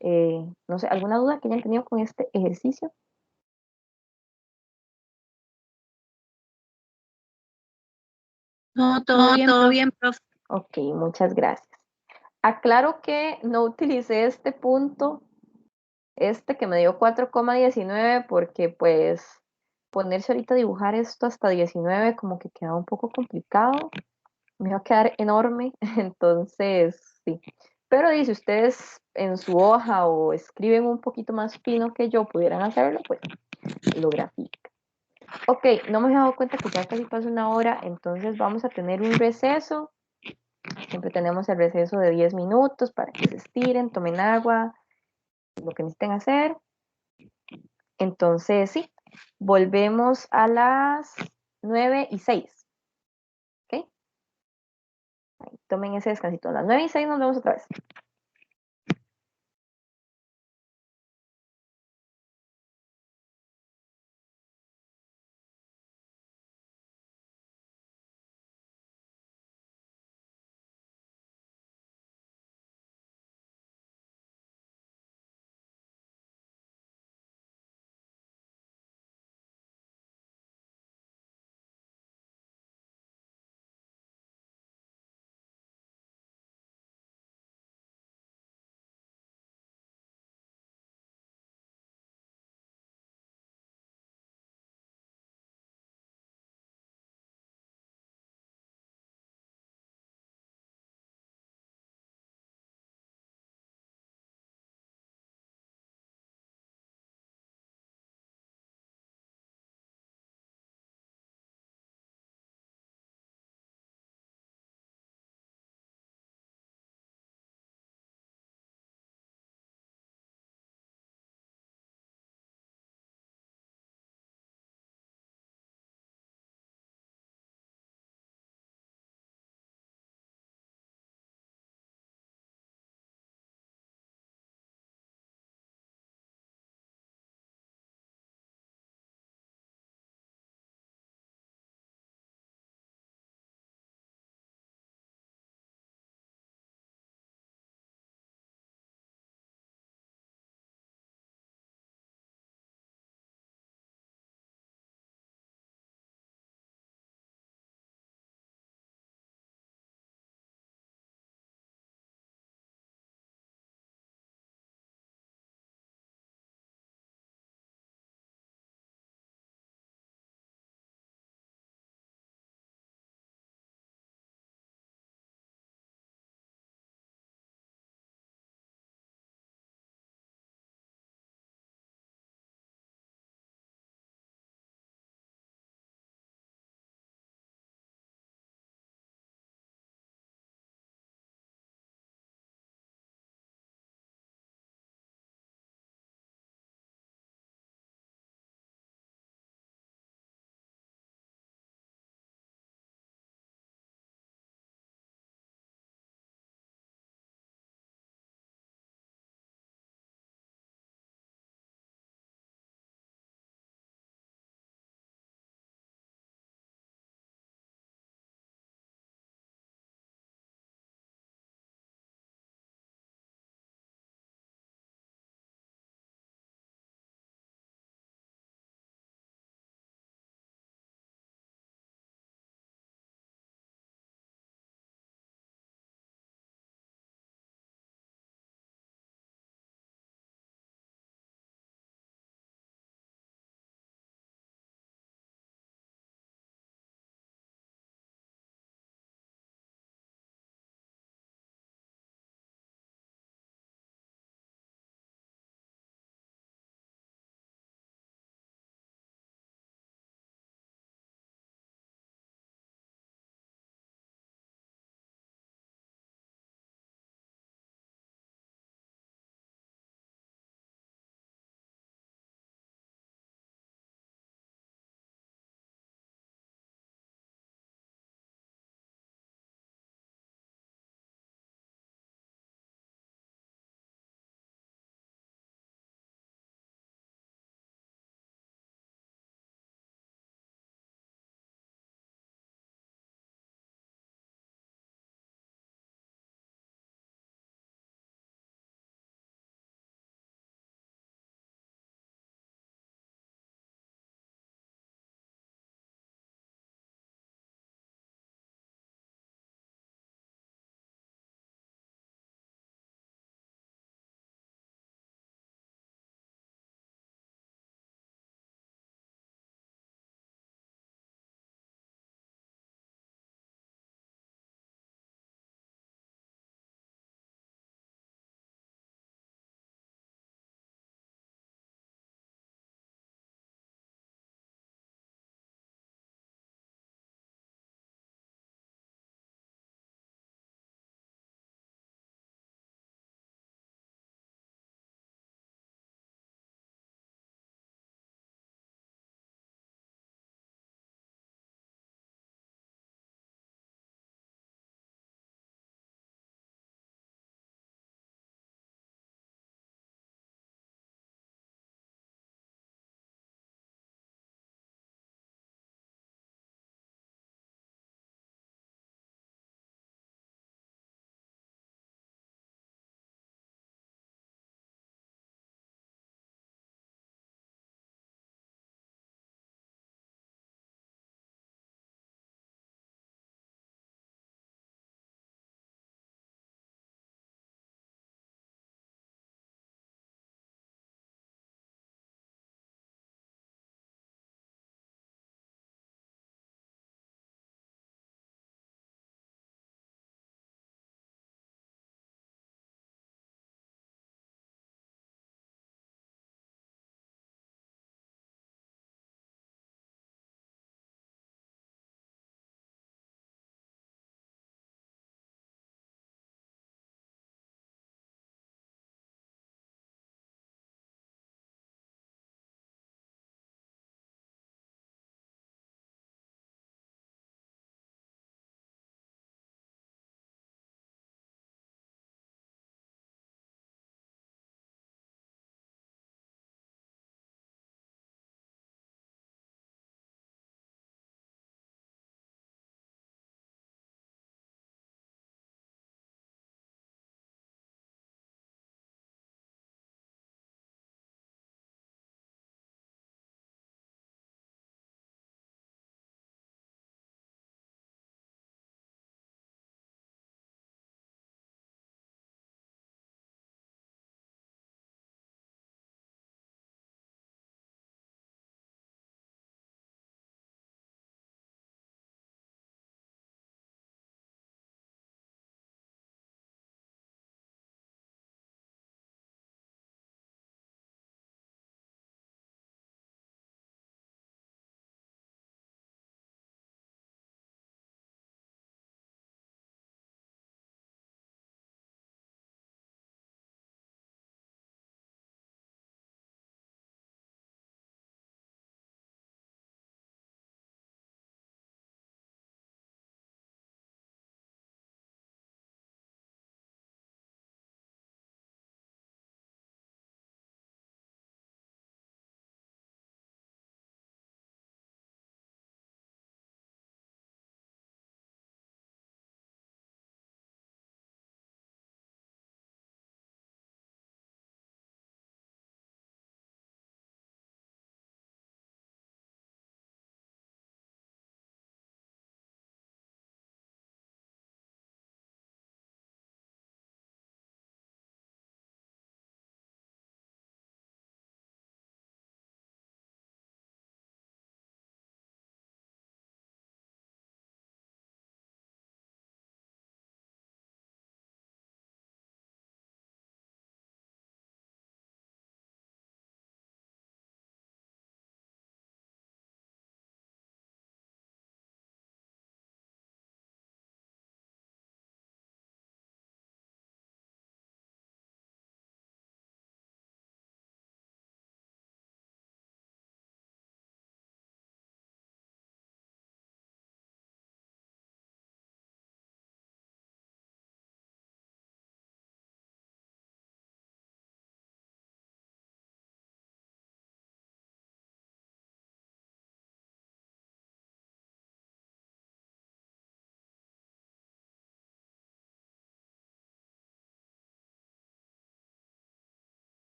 No sé, ¿alguna duda que hayan tenido con este ejercicio? No, todo No, bien, todo profe. bien, profe. Ok, muchas gracias. Aclaro que no utilicé este punto, que me dio 4,19 porque pues ponerse ahorita a dibujar esto hasta 19 como que queda un poco complicado. Me va a quedar enorme, entonces sí. Pero dice, ustedes en su hoja o escriben un poquito más fino que yo pudieran hacerlo, pues lo grafican. Ok, no me he dado cuenta que ya casi pasa una hora, entonces vamos a tener un receso. Siempre tenemos el receso de 10 minutos para que se estiren, tomen agua, lo que necesiten hacer. Entonces, sí, volvemos a las 9:06. ¿Ok? Ahí, tomen ese descansito. A las 9:06 nos vemos otra vez.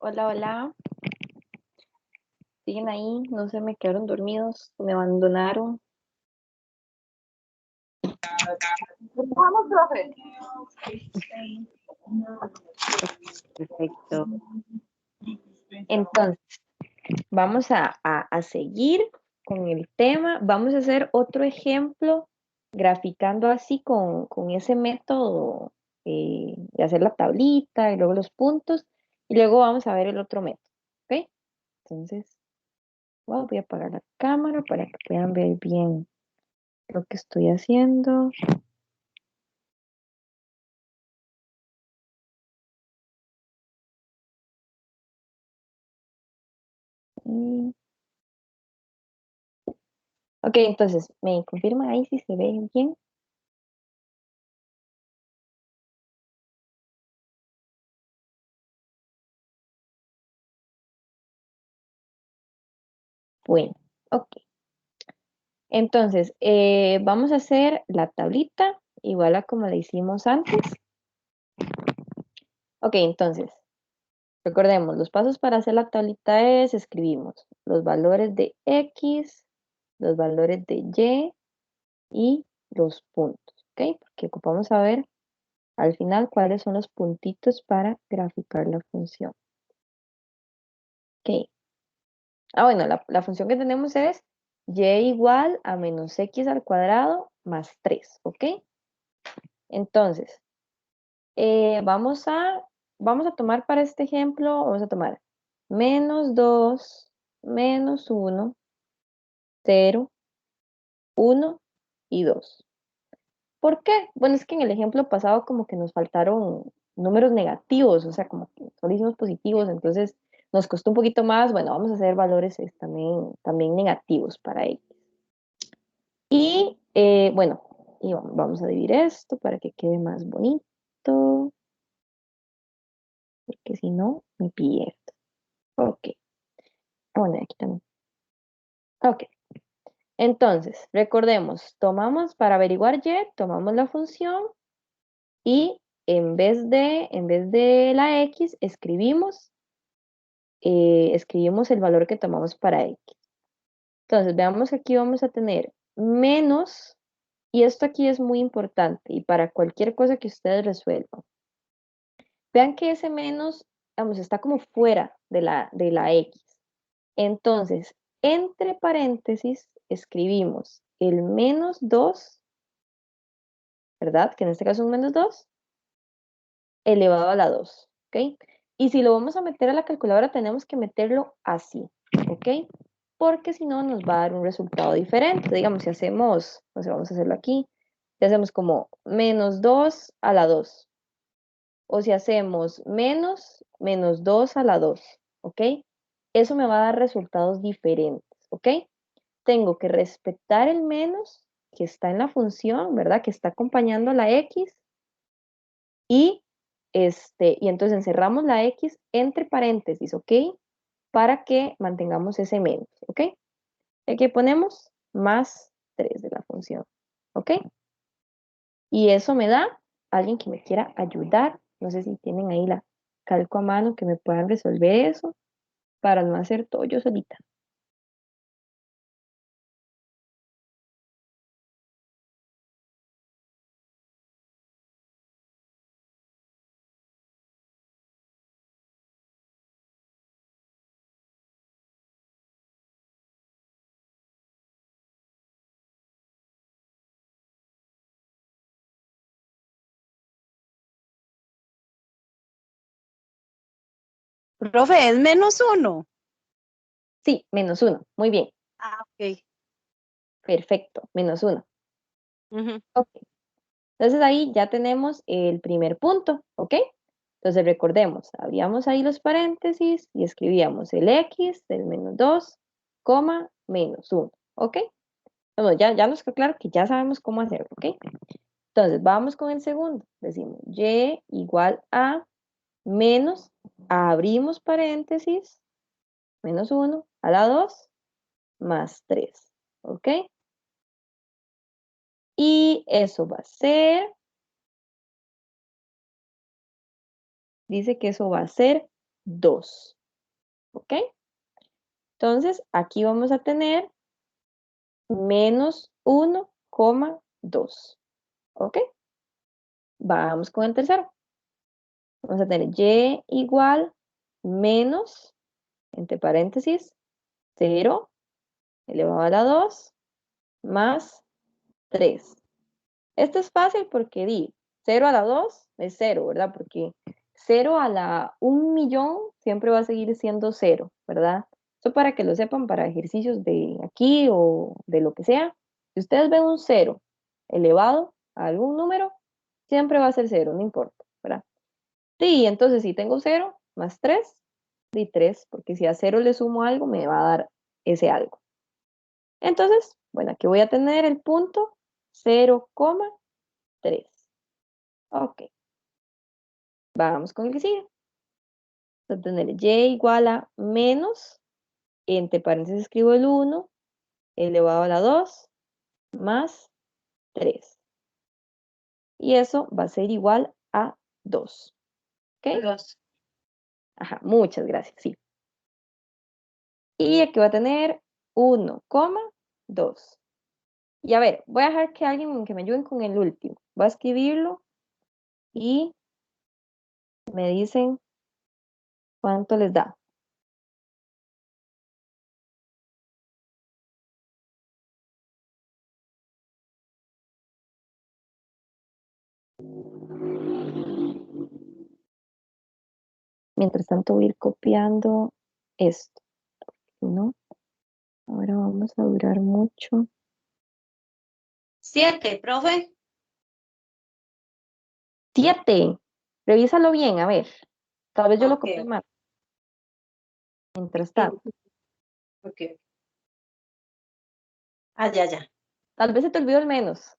Hola, hola. ¿Siguen ahí? No se me quedaron dormidos, me abandonaron. Vamos, profe. Perfecto. Entonces, vamos a seguir con el tema. Vamos a hacer otro ejemplo graficando así con ese método de hacer la tablita y luego los puntos. Y luego vamos a ver el otro método. ¿Ok? Entonces, voy a apagar la cámara para que puedan ver bien lo que estoy haciendo. Y- Ok, entonces, ¿me confirma ahí si se ve bien? Bueno, ok. Entonces, vamos a hacer la tablita igual a como la hicimos antes. Ok, entonces, recordemos, los pasos para hacer la tablita es, escribimos los valores de X, los valores de Y los puntos, ¿ok? Porque ocupamos saber al final cuáles son los puntitos para graficar la función. Ok. Bueno, la función que tenemos es y igual a menos x al cuadrado más 3, ¿ok? Entonces, vamos a tomar para este ejemplo, vamos a tomar menos 2, menos 1, 0, 1 y 2. ¿Por qué? Bueno, es que en el ejemplo pasado como que nos faltaron números negativos, o sea, como que solo hicimos positivos, entonces nos costó un poquito más. Bueno, vamos a hacer valores también negativos para ellos. Y bueno, y vamos a dividir esto para que quede más bonito, porque si no, me pierdo. Ok, bueno, aquí también. Ok, entonces, recordemos, tomamos para averiguar y, tomamos la función y en vez de la x, escribimos el valor que tomamos para x. Entonces, veamos que aquí vamos a tener menos, y esto aquí es muy importante, y para cualquier cosa que ustedes resuelvan. Vean que ese menos, vamos, está como fuera de la x. Entonces, entre paréntesis, escribimos el menos 2, ¿verdad? Que en este caso es un menos 2, elevado a la 2, ¿ok? Y si lo vamos a meter a la calculadora, tenemos que meterlo así, ¿ok? Porque si no, nos va a dar un resultado diferente. Digamos, si hacemos, no sé, vamos a hacerlo aquí, si hacemos como menos 2 a la 2, o si hacemos menos 2 a la 2, ¿ok? Eso me va a dar resultados diferentes, ¿ok? Tengo que respetar el menos que está en la función, ¿verdad? Que está acompañando a la x, y, y entonces encerramos la x entre paréntesis, ¿ok? Para que mantengamos ese menos, ¿ok? Aquí ponemos más 3 de la función, ¿ok? Y eso me da alguien que me quiera ayudar. No sé si tienen ahí la calco a mano que me puedan resolver eso para no hacer todo yo solita. Profe, es -1. Sí, menos 1. Muy bien. Ok. Perfecto. Menos 1. Ujú. Ok. Entonces ahí ya tenemos el primer punto, ¿ok? Entonces recordemos, abríamos ahí los paréntesis y escribíamos el x del menos 2, coma, menos 1, ¿ok? Bueno, ya nos quedó claro que ya sabemos cómo hacerlo, ¿ok? Entonces vamos con el segundo. Decimos y igual a menos, abrimos paréntesis, menos 1 a la 2 más 3, ¿ok? Y eso va a ser, dice que eso va a ser 2. ¿ok? Entonces, aquí vamos a tener menos 1,2, ¿ok? Vamos con el tercero. Vamos a tener y igual menos, entre paréntesis, 0 elevado a la 2 más 3. Esto es fácil porque di 0 a la 2 es 0, ¿verdad? Porque 0 a la 1.000.000 siempre va a seguir siendo 0, ¿verdad? Eso para que lo sepan para ejercicios de aquí o de lo que sea. Si ustedes ven un 0 elevado a algún número, siempre va a ser 0, no importa, ¿verdad? Sí, entonces si tengo 0 más 3, di 3, porque si a 0 le sumo algo, me va a dar ese algo. Entonces, bueno, aquí voy a tener el punto 0,3. Ok, vamos con el que sigue. Voy a tener y igual a menos, entre paréntesis escribo el 1, elevado a la 2, más 3. Y eso va a ser igual a 2. ¿Ok? 2. Ajá, muchas gracias, sí. Y aquí va a tener 1,2. Y a ver, voy a dejar que alguien que me ayude con el último. Voy a escribirlo y me dicen cuánto les da. Mientras tanto voy a ir copiando esto, ¿no? Ahora vamos a durar mucho. 7, profe. 7. Revísalo bien, a ver. Tal vez yo lo Ok. copié mal. Mientras tanto. Ok. Ah, ya. Tal vez se te olvidó el menos.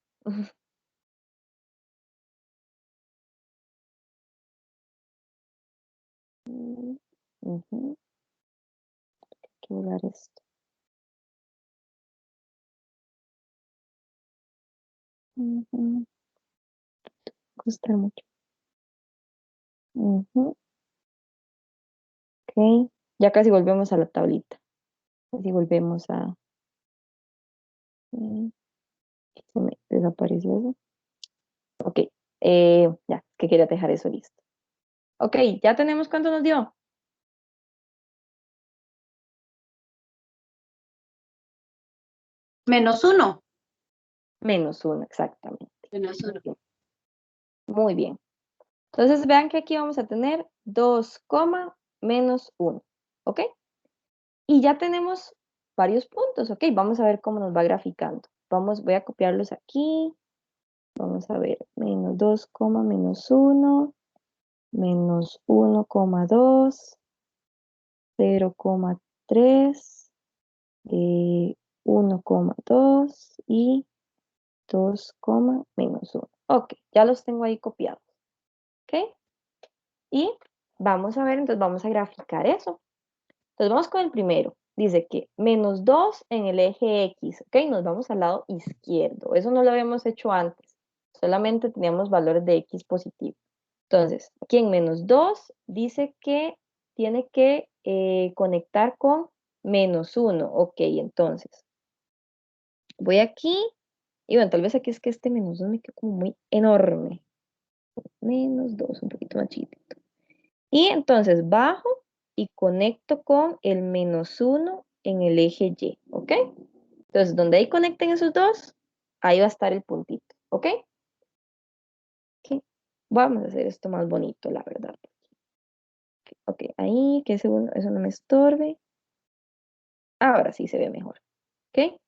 Ujú. Hay que borrar esto. Ujú. Costar mucho. Ujú. Ok. Ya casi volvemos a la tablita. Casi volvemos a... Se me desapareció eso. Ok. Ya, que quería dejar eso listo. Ok, ya tenemos cuánto nos dio. Menos 1. Menos 1, exactamente. Menos 1. Muy bien. Entonces vean que aquí vamos a tener 2, menos 1. ¿Ok? Y ya tenemos varios puntos. ¿Ok? Vamos a ver cómo nos va graficando. Voy a copiarlos aquí. Vamos a ver. Menos 2, menos 1. Menos 1,2. 0,3. 1,2 y 2, menos 1. Ok, ya los tengo ahí copiados. ¿Ok? Y vamos a ver, entonces vamos a graficar eso. Entonces vamos con el primero. Dice que menos 2 en el eje X. ¿Ok? Nos vamos al lado izquierdo. Eso no lo habíamos hecho antes. Solamente teníamos valores de X positivo. Entonces, aquí en menos 2 dice que tiene que conectar con menos 1. Ok, entonces voy aquí. Y bueno, tal vez aquí es que este menos 2 me quedó como muy enorme. Menos 2, un poquito más chiquito. Y entonces bajo y conecto con el menos 1 en el eje Y, ¿ok? Entonces, donde ahí conecten esos dos, ahí va a estar el puntito, ¿ok? Ok. Vamos a hacer esto más bonito, la verdad. Ok, ahí, que eso no me estorbe. Ahora sí se ve mejor, ¿ok?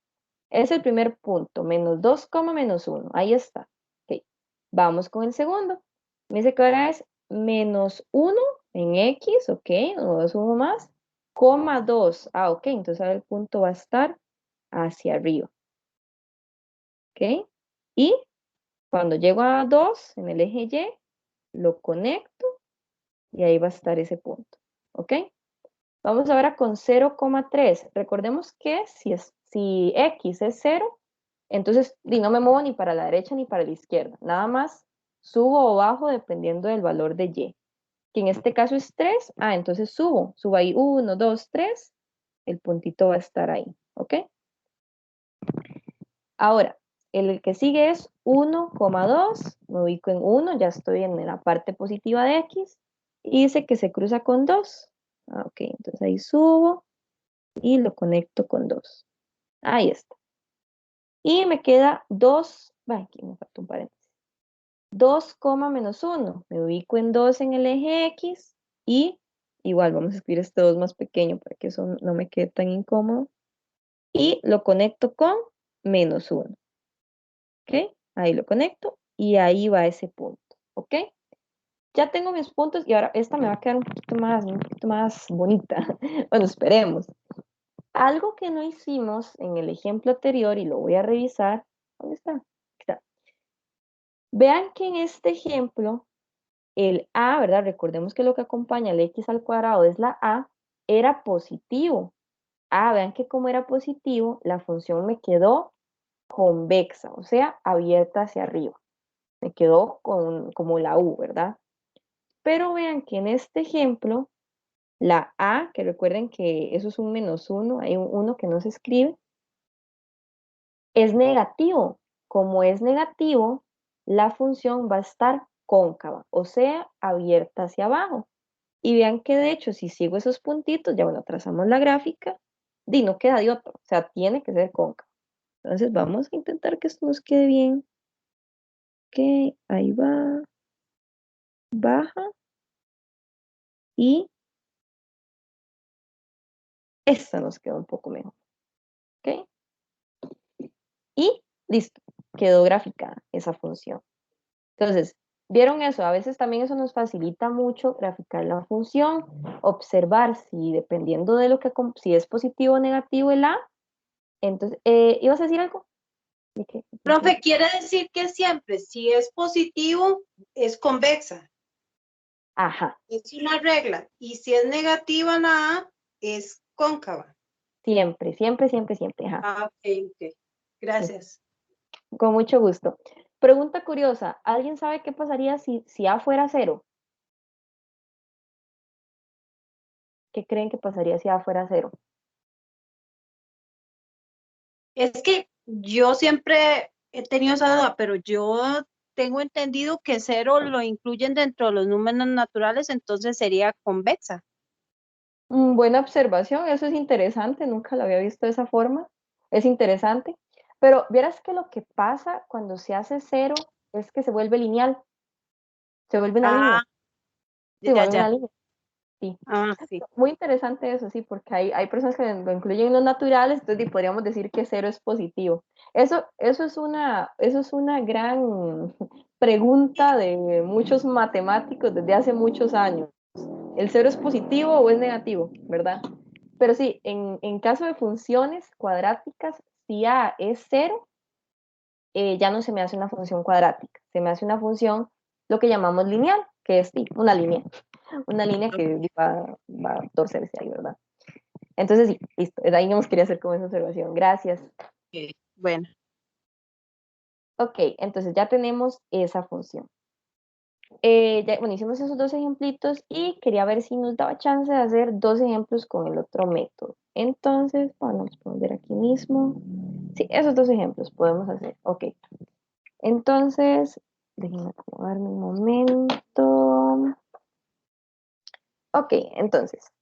Es el primer punto, menos 2, menos 1. Ahí está. Ok. Vamos con el segundo. Me dice que ahora es menos 1 en X, ok, o sumo más, coma 2. Ah, ok, entonces ahora el punto va a estar hacia arriba. Ok. Y cuando llego a 2 en el eje Y, lo conecto y ahí va a estar ese punto. Ok. Vamos ahora con 0,3. Recordemos que si X es 0, entonces no me muevo ni para la derecha ni para la izquierda. Nada más subo o bajo dependiendo del valor de Y. que en este caso es 3, entonces subo ahí 1, 2, 3, el puntito va a estar ahí, ¿ok? Ahora, el que sigue es 1,2, me ubico en 1, ya estoy en la parte positiva de X, y dice que se cruza con 2. Ok, entonces ahí subo y lo conecto con 2. Ahí está. Y me queda 2, aquí me falta un paréntesis. 2, menos 1, me ubico en 2 en el eje X, y igual vamos a escribir este 2 más pequeño para que eso no me quede tan incómodo, y lo conecto con menos 1. ¿Ok? Ahí lo conecto y ahí va ese punto, ¿ok? Ya tengo mis puntos y ahora esta me va a quedar un poquito más bonita. Bueno, esperemos. Algo que no hicimos en el ejemplo anterior y lo voy a revisar. ¿Dónde está? Aquí está. Vean que en este ejemplo, el a, ¿verdad? Recordemos que lo que acompaña al x al cuadrado es la a, era positivo. Vean que como era positivo, la función me quedó convexa, o sea, abierta hacia arriba. Me quedó como la U, ¿verdad? Pero vean que en este ejemplo, la A, que recuerden que eso es un menos 1, hay un 1 que no se escribe, es negativo. Como es negativo, la función va a estar cóncava, o sea, abierta hacia abajo. Y vean que de hecho, si sigo esos puntitos, ya bueno, trazamos la gráfica, no queda de otro, o sea, tiene que ser cóncava. Entonces vamos a intentar que esto nos quede bien. Ok, ahí va, baja y esta nos queda un poco mejor. ¿Ok? Y listo, quedó graficada esa función. Entonces, ¿vieron eso? A veces también eso nos facilita mucho graficar la función, observar si dependiendo de lo que, si es positivo o negativo el A. Entonces, ¿ibas a decir algo? ¿De qué? Profe, quiere decir que siempre, si es positivo, es convexa. Ajá, Es una regla. Y si es negativa la A, es cóncava. siempre, siempre, siempre, siempre. Ajá. Ok. Gracias. Con mucho gusto. Pregunta curiosa, ¿alguien sabe qué pasaría si A fuera 0? ¿Qué creen que pasaría si A fuera 0? Es que yo siempre he tenido esa duda, pero yo tengo entendido que 0 lo incluyen dentro de los números naturales, entonces sería convexa. Buena observación, eso es interesante, nunca lo había visto de esa forma, es interesante, pero vieras que lo que pasa cuando se hace 0 es que se vuelve lineal, se vuelve una línea, Ah, se vuelve ya. una línea, sí. Sí. Muy interesante eso, sí, porque hay personas que lo incluyen en los naturales, entonces podríamos decir que 0 es positivo. Eso es una gran pregunta de muchos matemáticos desde hace muchos años. ¿El 0 es positivo o es negativo, verdad? Pero sí, en caso de funciones cuadráticas, si A es 0, ya no se me hace una función cuadrática, se me hace una función lo que llamamos lineal, que es una línea que va a torcerse ahí, ¿verdad? Entonces sí, listo, de ahí nos quería hacer como esa observación. Gracias. Ok, bueno. Ok, entonces ya tenemos esa función. Bueno, hicimos esos dos ejemplitos y quería ver si nos daba chance de hacer dos ejemplos con el otro método. Entonces, vamos a poner aquí mismo. Sí, esos dos ejemplos podemos hacer. Ok. Entonces, déjenme acomodarme un momento. Ok, entonces,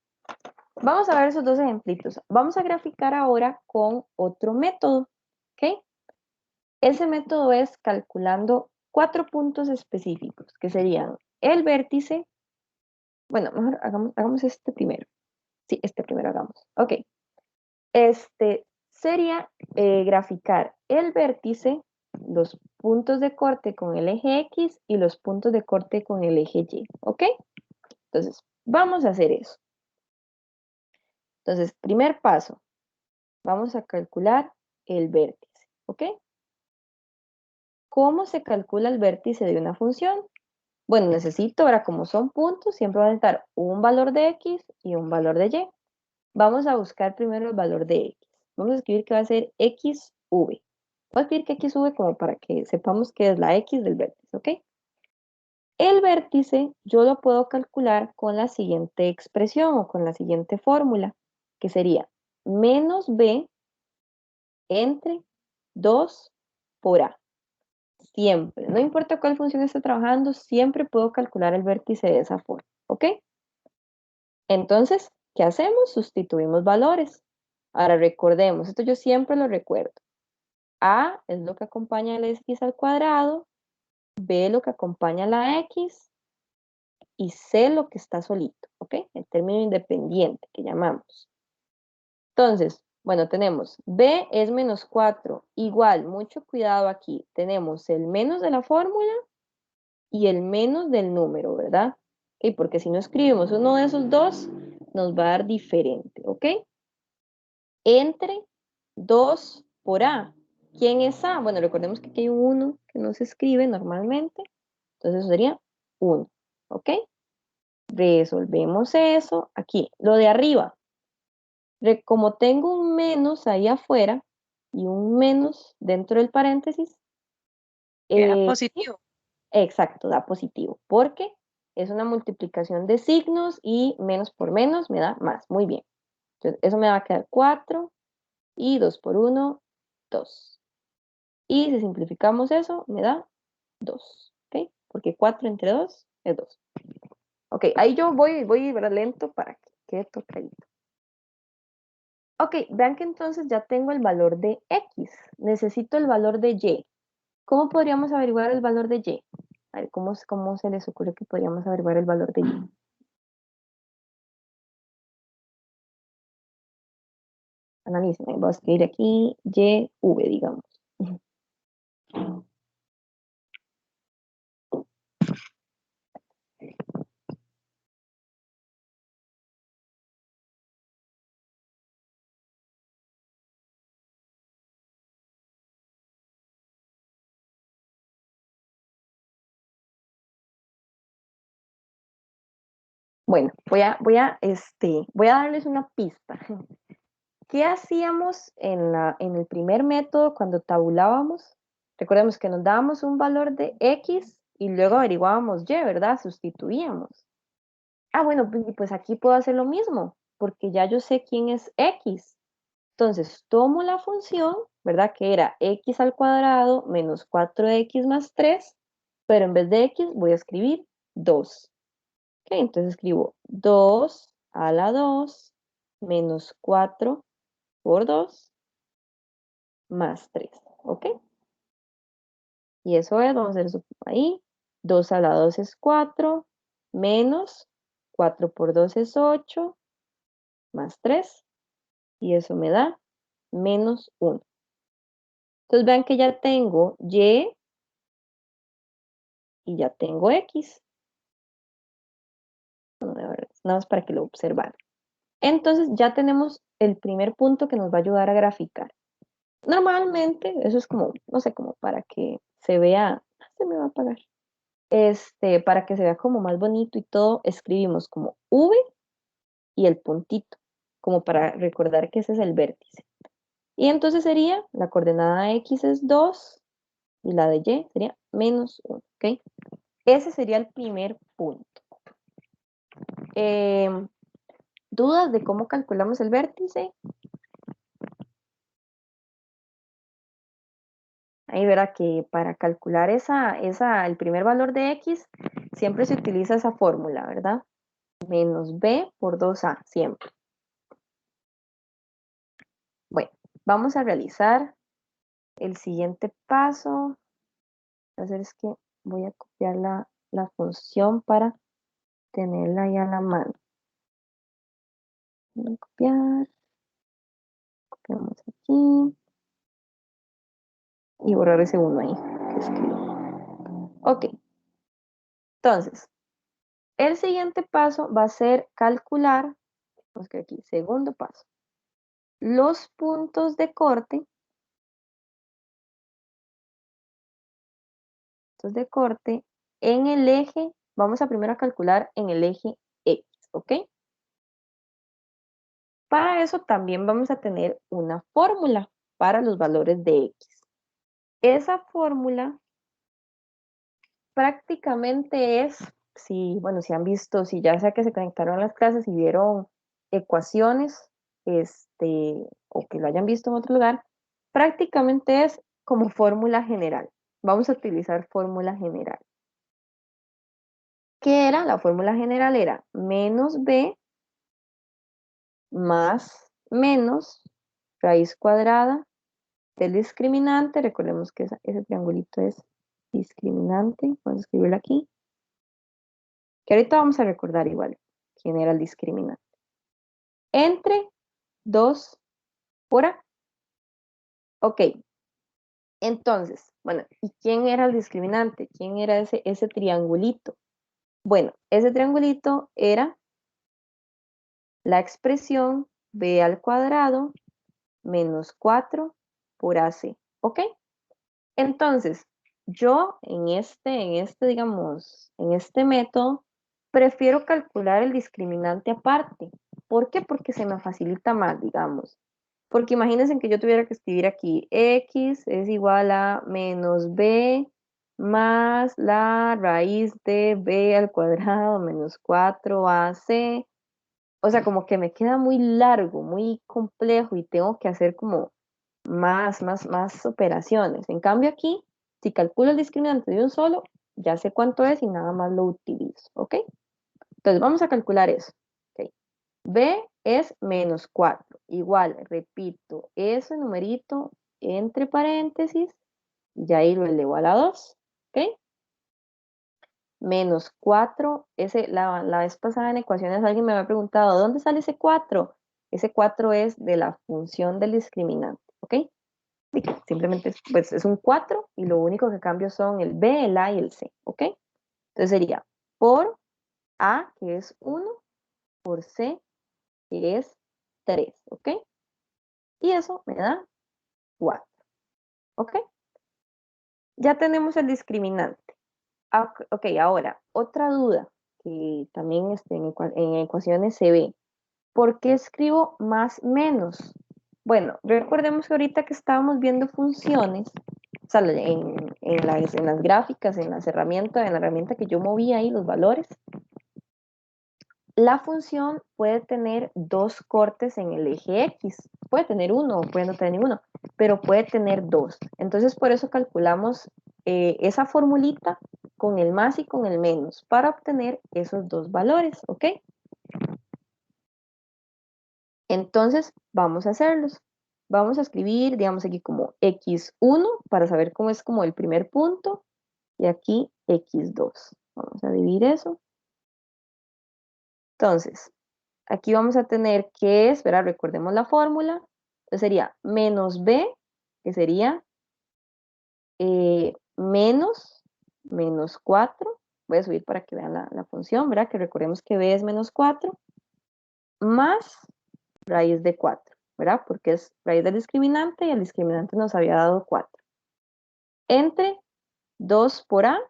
vamos a ver esos dos ejemplitos. Vamos a graficar ahora con otro método. ¿Ok? Ese método es calculando 4 puntos específicos, que serían el vértice. Bueno, mejor hagamos este primero. Sí, este primero hagamos. Ok. Este sería graficar el vértice, los puntos de corte con el eje X y los puntos de corte con el eje Y. ¿Ok? Entonces, vamos a hacer eso. Entonces, primer paso, vamos a calcular el vértice. ¿Ok? ¿Cómo se calcula el vértice de una función? Bueno, necesito, ahora como son puntos, siempre va a necesitar un valor de X y un valor de Y. Vamos a buscar primero el valor de X. Vamos a escribir que va a ser XV. Voy a escribir que XV como para que sepamos que es la X del vértice, ¿ok? El vértice yo lo puedo calcular con la siguiente expresión o con la siguiente fórmula, que sería menos b entre 2 por a. Siempre, no importa cuál función esté trabajando, siempre puedo calcular el vértice de esa forma, ¿ok? Entonces, ¿qué hacemos? Sustituimos valores. Ahora recordemos, esto yo siempre lo recuerdo. A es lo que acompaña el x al cuadrado, B lo que acompaña la x y C lo que está solito, ¿ok? El término independiente que llamamos. Entonces, bueno, tenemos B es menos 4, igual, mucho cuidado aquí. Tenemos el menos de la fórmula y el menos del número, ¿verdad? ¿Ok? Porque si no escribimos uno de esos dos, nos va a dar diferente, ¿ok? Entre 2 por A. ¿Quién es A? Bueno, recordemos que aquí hay un 1 que no se escribe normalmente. Entonces eso sería 1, ¿ok? Resolvemos eso aquí. Lo de arriba. Como tengo un menos ahí afuera y un menos dentro del paréntesis, Queda positivo. exacto, da positivo, porque es una multiplicación de signos y menos por menos me da más. Muy bien. Entonces, eso me va a quedar 4 y 2 por 1, 2. Y si simplificamos eso, me da 2, ¿ok? Porque 4 entre 2 es 2. Ok, ahí yo voy ¿verdad? Lento para que quede tocadito. Ok, vean que entonces ya tengo el valor de X. Necesito el valor de Y. ¿Cómo podríamos averiguar el valor de Y? A ver, ¿cómo se les ocurre que podríamos averiguar el valor de Y? Analicen, voy a escribir aquí YV, digamos. Bueno, voy a darles una pista. ¿Qué hacíamos en el primer método cuando tabulábamos? Recordemos que nos dábamos un valor de X y luego averiguábamos Y, ¿verdad? Sustituíamos. Ah, bueno, pues aquí puedo hacer lo mismo, porque ya yo sé quién es X. Entonces, tomo la función, ¿verdad? Que era X al cuadrado menos 4X más 3, pero en vez de X voy a escribir 2. Ok, entonces escribo 2 a la 2 menos 4 por 2 más 3, ¿ok? Y eso es, vamos a hacer eso ahí, 2 a la 2 es 4, menos 4 por 2 es 8, más 3, y eso me da menos 1. Entonces vean que ya tengo Y y ya tengo X. Nada más para que lo observen. Entonces ya tenemos el primer punto que nos va a ayudar a graficar. Normalmente, eso es como, no sé, como para que se vea, se me va a apagar. Para que se vea como más bonito y todo, escribimos como V y el puntito, como para recordar que ese es el vértice. Y entonces sería, la coordenada X es 2 y la de Y sería menos 1, ¿ok? Ese sería el primer punto. ¿Dudas de cómo calculamos el vértice? Ahí verá que para calcular el primer valor de X, siempre se utiliza esa fórmula, ¿verdad? Menos B por 2A, siempre. Bueno, vamos a realizar el siguiente paso. Lo que voy a hacer es que voy a copiar la función para tenerla ahí a la mano. Voy a copiar. Copiamos aquí. Y borrar ese uno ahí que escribí. Ok. Entonces, el siguiente paso va a ser calcular, vamos a aquí, segundo paso, los puntos de corte, en el eje, vamos a primero a calcular en el eje X, ¿ok? Para eso también vamos a tener una fórmula para los valores de X. Esa fórmula, prácticamente es, si, bueno, si han visto, si ya sea que se conectaron a las clases y vieron ecuaciones, o que lo hayan visto en otro lugar, prácticamente es como fórmula general. Vamos a utilizar fórmula general. ¿Qué era? La fórmula general era menos b más menos raíz cuadrada del discriminante. Recordemos que ese triangulito es discriminante. Vamos a escribirlo aquí. Que ahorita vamos a recordar igual quién era el discriminante. Entre 2 por a. Ok. Entonces, bueno, ¿y quién era el discriminante? ¿Quién era ese triangulito? Bueno, ese triangulito era la expresión b al cuadrado menos 4 por ac. ¿Ok? Entonces, yo digamos, en este método, prefiero calcular el discriminante aparte. ¿Por qué? Porque se me facilita más, digamos. Porque imagínense que yo tuviera que escribir aquí x es igual a menos b más la raíz de b al cuadrado menos 4ac. O sea, como que me queda muy largo, muy complejo y tengo que hacer como más operaciones. En cambio aquí, si calculo el discriminante de un solo, ya sé cuánto es y nada más lo utilizo, ¿ok? Entonces vamos a calcular eso. ¿Okay? B es menos 4, igual, repito, ese numerito entre paréntesis, y ahí lo elevo a la 2, ¿ok? Menos 4, la vez pasada en ecuaciones alguien me había preguntado, ¿dónde sale ese 4? Ese 4 es de la función del discriminante, ¿ok? Simplemente pues, es un 4 y lo único que cambio son el B, el A y el C, ¿ok? Entonces sería por A, que es 1, por C, que es 3, ¿ok? Y eso me da 4, ¿ok? Ya tenemos el discriminante. Ok, ahora, otra duda que también en ecuaciones se ve. ¿Por qué escribo más menos? Bueno, recordemos que ahorita que estábamos viendo funciones, o sea, en las gráficas, en la herramienta que yo movía ahí, los valores, la función puede tener dos cortes en el eje X. Puede tener uno o puede no tener ninguno, pero puede tener dos. Entonces, por eso calculamos esa formulita con el más y con el menos para obtener esos dos valores, ¿ok? Entonces, vamos a hacerlos. Vamos a escribir, digamos aquí como x1 para saber cómo es como el primer punto y aquí x2. Vamos a dividir eso. Entonces, aquí vamos a tener que, espera, recordemos la fórmula. Entonces sería menos b, que sería menos 4. Voy a subir para que vean la función, ¿verdad? Que recordemos que b es menos 4 más raíz de 4, ¿verdad? Porque es raíz del discriminante y el discriminante nos había dado 4. Entre 2 por a,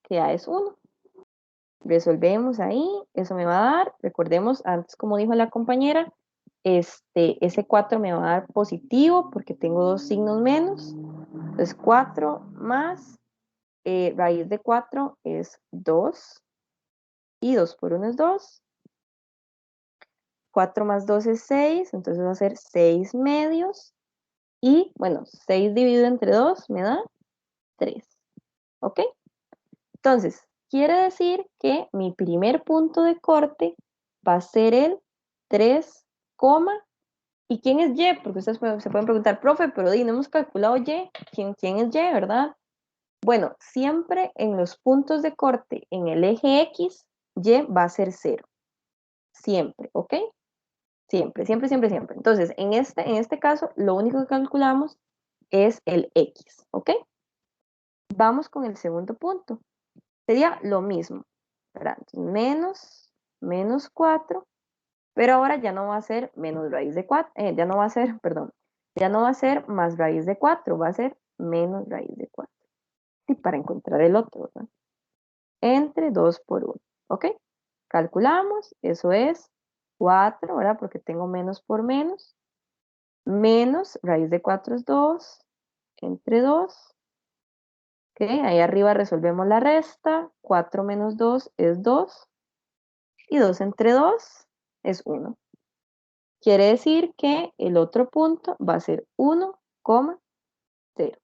que a es 1. Resolvemos ahí, eso me va a dar, recordemos antes como dijo la compañera, ese 4 me va a dar positivo porque tengo dos signos menos. Entonces 4 más raíz de 4 es 2 y 2 por 1 es 2. 4 más 2 es 6, entonces va a ser 6 medios. Y bueno, 6 dividido entre 2 me da 3. ¿Ok? Entonces, quiere decir que mi primer punto de corte va a ser el 3, ¿y quién es Y? Porque ustedes se pueden preguntar, profe, pero no hemos calculado Y. ¿Quién es Y, verdad? Bueno, siempre en los puntos de corte en el eje X, Y va a ser 0. Siempre, ¿ok? Siempre, siempre, siempre, siempre. Entonces, en este caso, lo único que calculamos es el X, ¿ok? Vamos con el segundo punto. Sería lo mismo, ¿verdad? Entonces, menos 4, pero ahora ya no va a ser menos raíz de 4, ya no va a ser, perdón, ya no va a ser más raíz de 4, va a ser menos raíz de 4. Y para encontrar el otro, ¿verdad? Entre 2 por 1, ¿ok? Calculamos, eso es 4, ¿verdad? Porque tengo menos por menos. Menos raíz de 4 es 2, entre 2. ¿Ok? Ahí arriba resolvemos la resta. 4 menos 2 es 2. Y 2 entre 2 es 1. Quiere decir que el otro punto va a ser 1,0.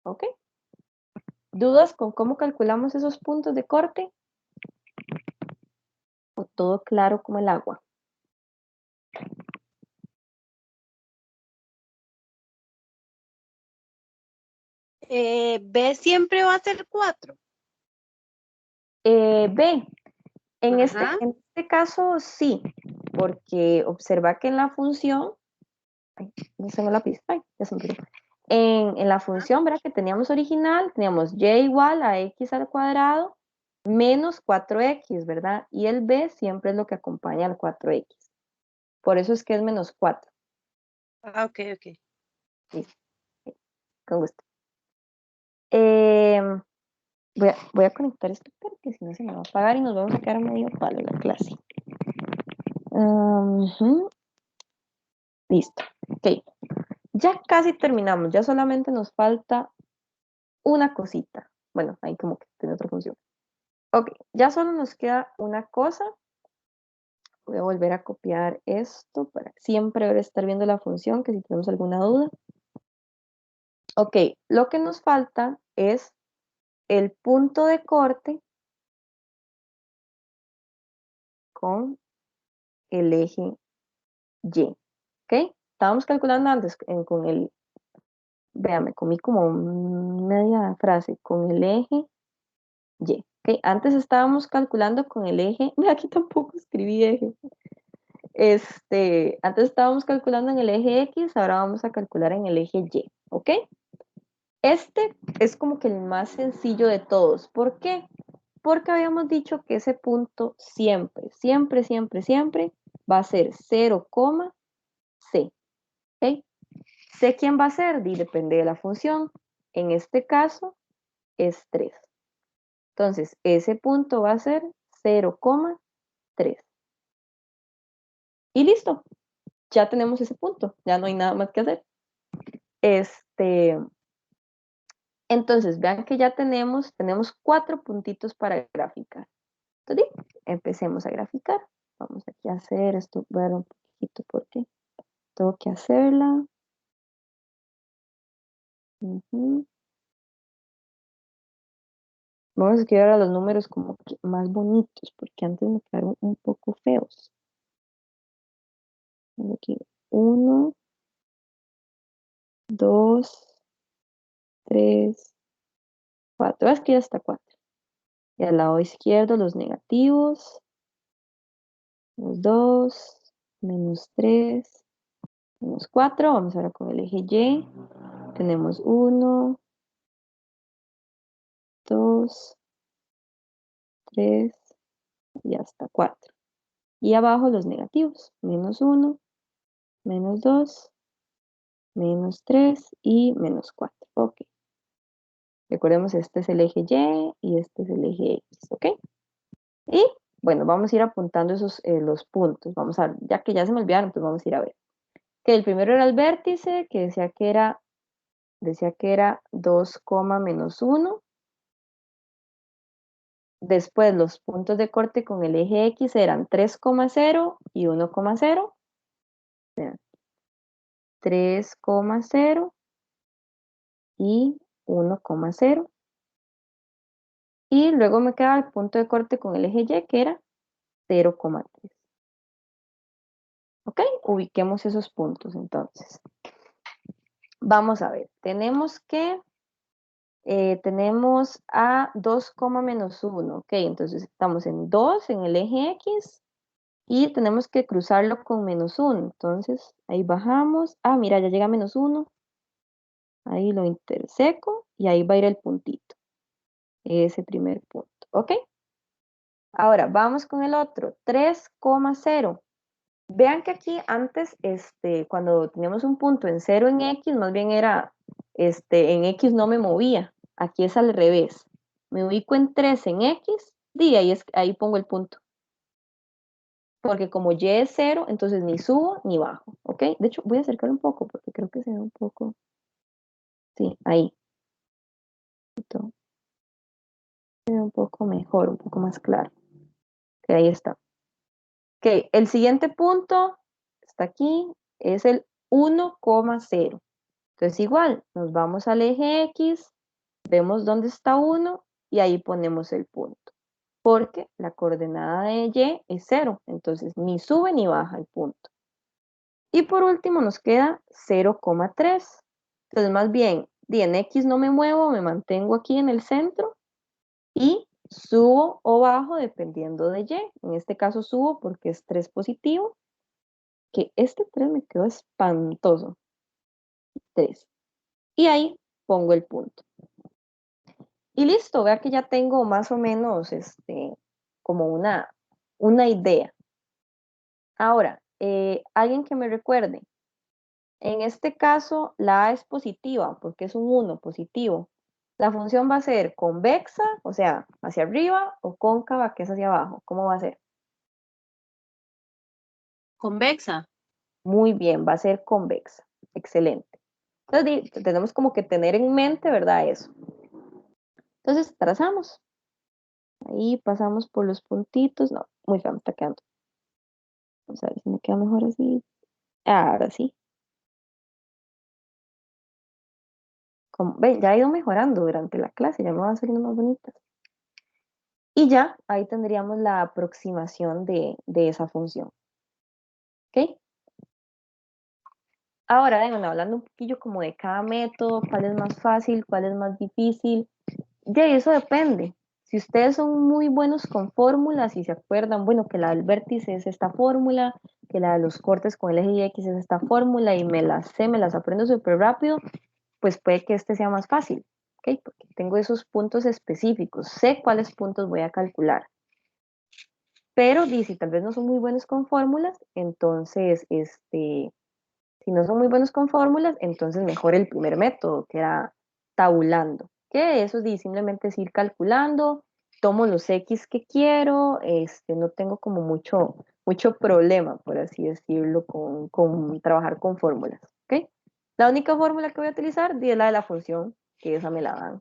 ¿Ok? ¿Dudas con cómo calculamos esos puntos de corte? ¿O todo claro como el agua? B siempre va a ser 4. B, en Ajá. este caso sí, porque observa que en la función, ay, no se me la pista, ay, ya se me olvidó. En la función, ¿verdad? Que teníamos original, teníamos y igual a x al cuadrado menos 4x, ¿verdad? Y el b siempre es lo que acompaña al 4x. Por eso es que es menos 4. Ah, ok, ok. Sí, sí, con gusto. Voy a conectar esto porque si no se me va a apagar y nos vamos a quedar medio palo en la clase. Listo. Ok. Ya casi terminamos. Ya solamente nos falta una cosita. Bueno, ahí como que tiene otra función. Ok. Ya solo nos queda una cosa. Voy a volver a copiar esto para siempre ahora estar viendo la función, que si tenemos alguna duda. Ok. Lo que nos falta es el punto de corte con el eje Y. ¿Ok? Estábamos calculando antes con el, vean, me comí como media frase, con el eje Y. ¿Ok? Antes estábamos calculando con el eje, aquí tampoco escribí eje. Antes estábamos calculando en el eje X, ahora vamos a calcular en el eje Y. ¿Ok? Este es como que el más sencillo de todos. ¿Por qué? Porque habíamos dicho que ese punto siempre, siempre, siempre, siempre va a ser 0, C. ¿Ok? ¿Sé quién va a ser? Depende de la función. En este caso es 3. Entonces, ese punto va a ser 0,3. Y listo. Ya tenemos ese punto. Ya no hay nada más que hacer. Entonces, vean que ya tenemos 4 puntitos para graficar. Entonces, empecemos a graficar. Vamos aquí a hacer esto. Voy a dar un poquito porque tengo que hacerla. Vamos a escribir ahora los números como que más bonitos, porque antes me quedaron un poco feos. Aquí, 1, 2, 3, 4. Es que ya está 4. Y al lado izquierdo los negativos. Menos 2, menos 3, menos 4. Vamos ahora con el eje Y. Tenemos 1, 2, 3 y hasta 4. Y abajo los negativos. Menos 1, menos 2, menos 3 y menos 4. Ok. Recordemos, este es el eje Y y este es el eje X. Ok. Y bueno, vamos a ir apuntando esos los puntos. Vamos a ver, ya que ya se me olvidaron, pues vamos a ir a ver. Que el primero era el vértice, que decía que era 2, menos 1. Después los puntos de corte con el eje X eran 3,0 y 1,0. 3,0 y 1,0. Y luego me queda el punto de corte con el eje Y, que era 0,3. ¿Ok? Ubiquemos esos puntos entonces. Vamos a ver. Tenemos a 2, menos 1. Ok, entonces estamos en 2 en el eje X y tenemos que cruzarlo con menos 1. Entonces ahí bajamos. Ah, mira, ya llega a menos 1. Ahí lo interseco y ahí va a ir el puntito. Ese primer punto. ¿Ok? Ahora vamos con el otro. 3,0. Vean que aquí antes, cuando teníamos un punto en 0 en X, más bien era, en X no me movía. Aquí es al revés. Me ubico en 3 en X, y ahí pongo el punto. Porque como Y es 0, entonces ni subo ni bajo, ¿ok? De hecho, voy a acercar un poco, porque creo que se ve un poco, sí, ahí. Un poco mejor, un poco más claro. Ok, ahí está. Ok, el siguiente punto está aquí, es el 1,0. Entonces igual, nos vamos al eje X, vemos dónde está 1 y ahí ponemos el punto. Porque la coordenada de Y es 0, entonces ni sube ni baja el punto. Y por último nos queda 0,3. Entonces más bien, en X no me muevo, me mantengo aquí en el centro y subo o bajo dependiendo de Y. En este caso subo porque es 3 positivo, que este 3 me quedó espantoso. 3. Y ahí pongo el punto. Y listo, vea que ya tengo más o menos como una idea. Ahora, alguien que me recuerde, en este caso la A es positiva porque es un 1 positivo. La función va a ser convexa, o sea, hacia arriba, o cóncava, que es hacia abajo. ¿Cómo va a ser? Convexa. Muy bien, va a ser convexa. Excelente. Entonces, tenemos como que tener en mente, ¿verdad? Eso. Entonces, trazamos. Ahí pasamos por los puntitos. No, muy feo, me está quedando. Vamos a ver si me queda mejor así. Ahora sí. Como, ven, ya ha ido mejorando durante la clase, ya me van saliendo más bonitas. Y ya ahí tendríamos la aproximación de esa función. ¿Ok? Ahora, bueno, hablando un poquillo como de cada método, cuál es más fácil, cuál es más difícil. De eso depende. Si ustedes son muy buenos con fórmulas y se acuerdan, bueno, que la del vértice es esta fórmula, que la de los cortes con el eje y X es esta fórmula y me las sé, me las aprendo súper rápido, pues puede que este sea más fácil, ¿ok? Porque tengo esos puntos específicos, sé cuáles puntos voy a calcular. Pero si tal vez no son muy buenos con fórmulas, entonces, si no son muy buenos con fórmulas, entonces mejor el primer método, que era tabulando. Que eso es simplemente es ir calculando, tomo los X que quiero, no tengo como mucho problema, por así decirlo, con trabajar con fórmulas. ¿Ok? La única fórmula que voy a utilizar es la de la función, que esa me la dan.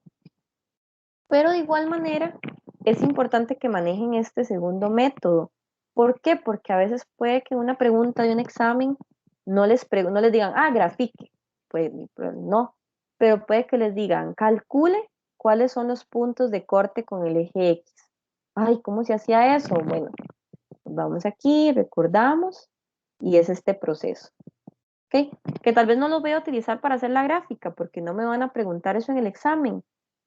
Pero de igual manera, es importante que manejen este segundo método. ¿Por qué? Porque a veces puede que una pregunta de un examen no les digan, grafique. Pues no, pero puede que les digan, calcule cuáles son los puntos de corte con el eje X. Ay, ¿cómo se hacía eso? Bueno, vamos aquí, recordamos, y es este proceso. ¿Ok? Que tal vez no los voy a utilizar para hacer la gráfica, porque no me van a preguntar eso en el examen,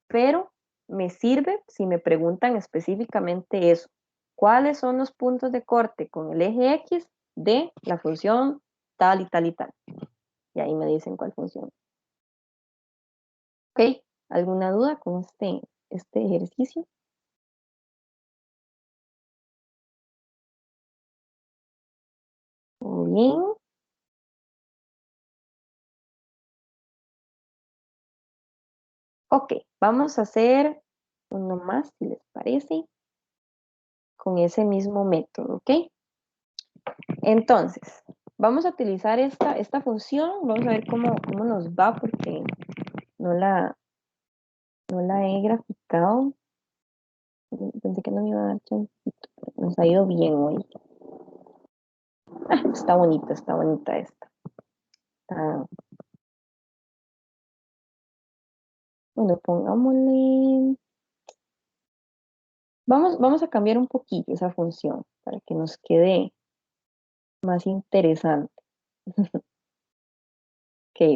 pero me sirve si me preguntan específicamente eso. ¿Cuáles son los puntos de corte con el eje X de la función tal y tal y tal? Y ahí me dicen cuál función. ¿Ok? ¿Alguna duda con este ejercicio? Muy bien. Ok, vamos a hacer uno más, si les parece, con ese mismo método, ¿ok? Entonces, vamos a utilizar esta función, vamos a ver cómo nos va porque no la he graficado. Pensé que no me iba a dar chancecito, pero nos ha ido bien hoy. Está bonita esta. Bueno, pongámosle. Vamos a cambiar un poquillo esa función para que nos quede más interesante. Ok,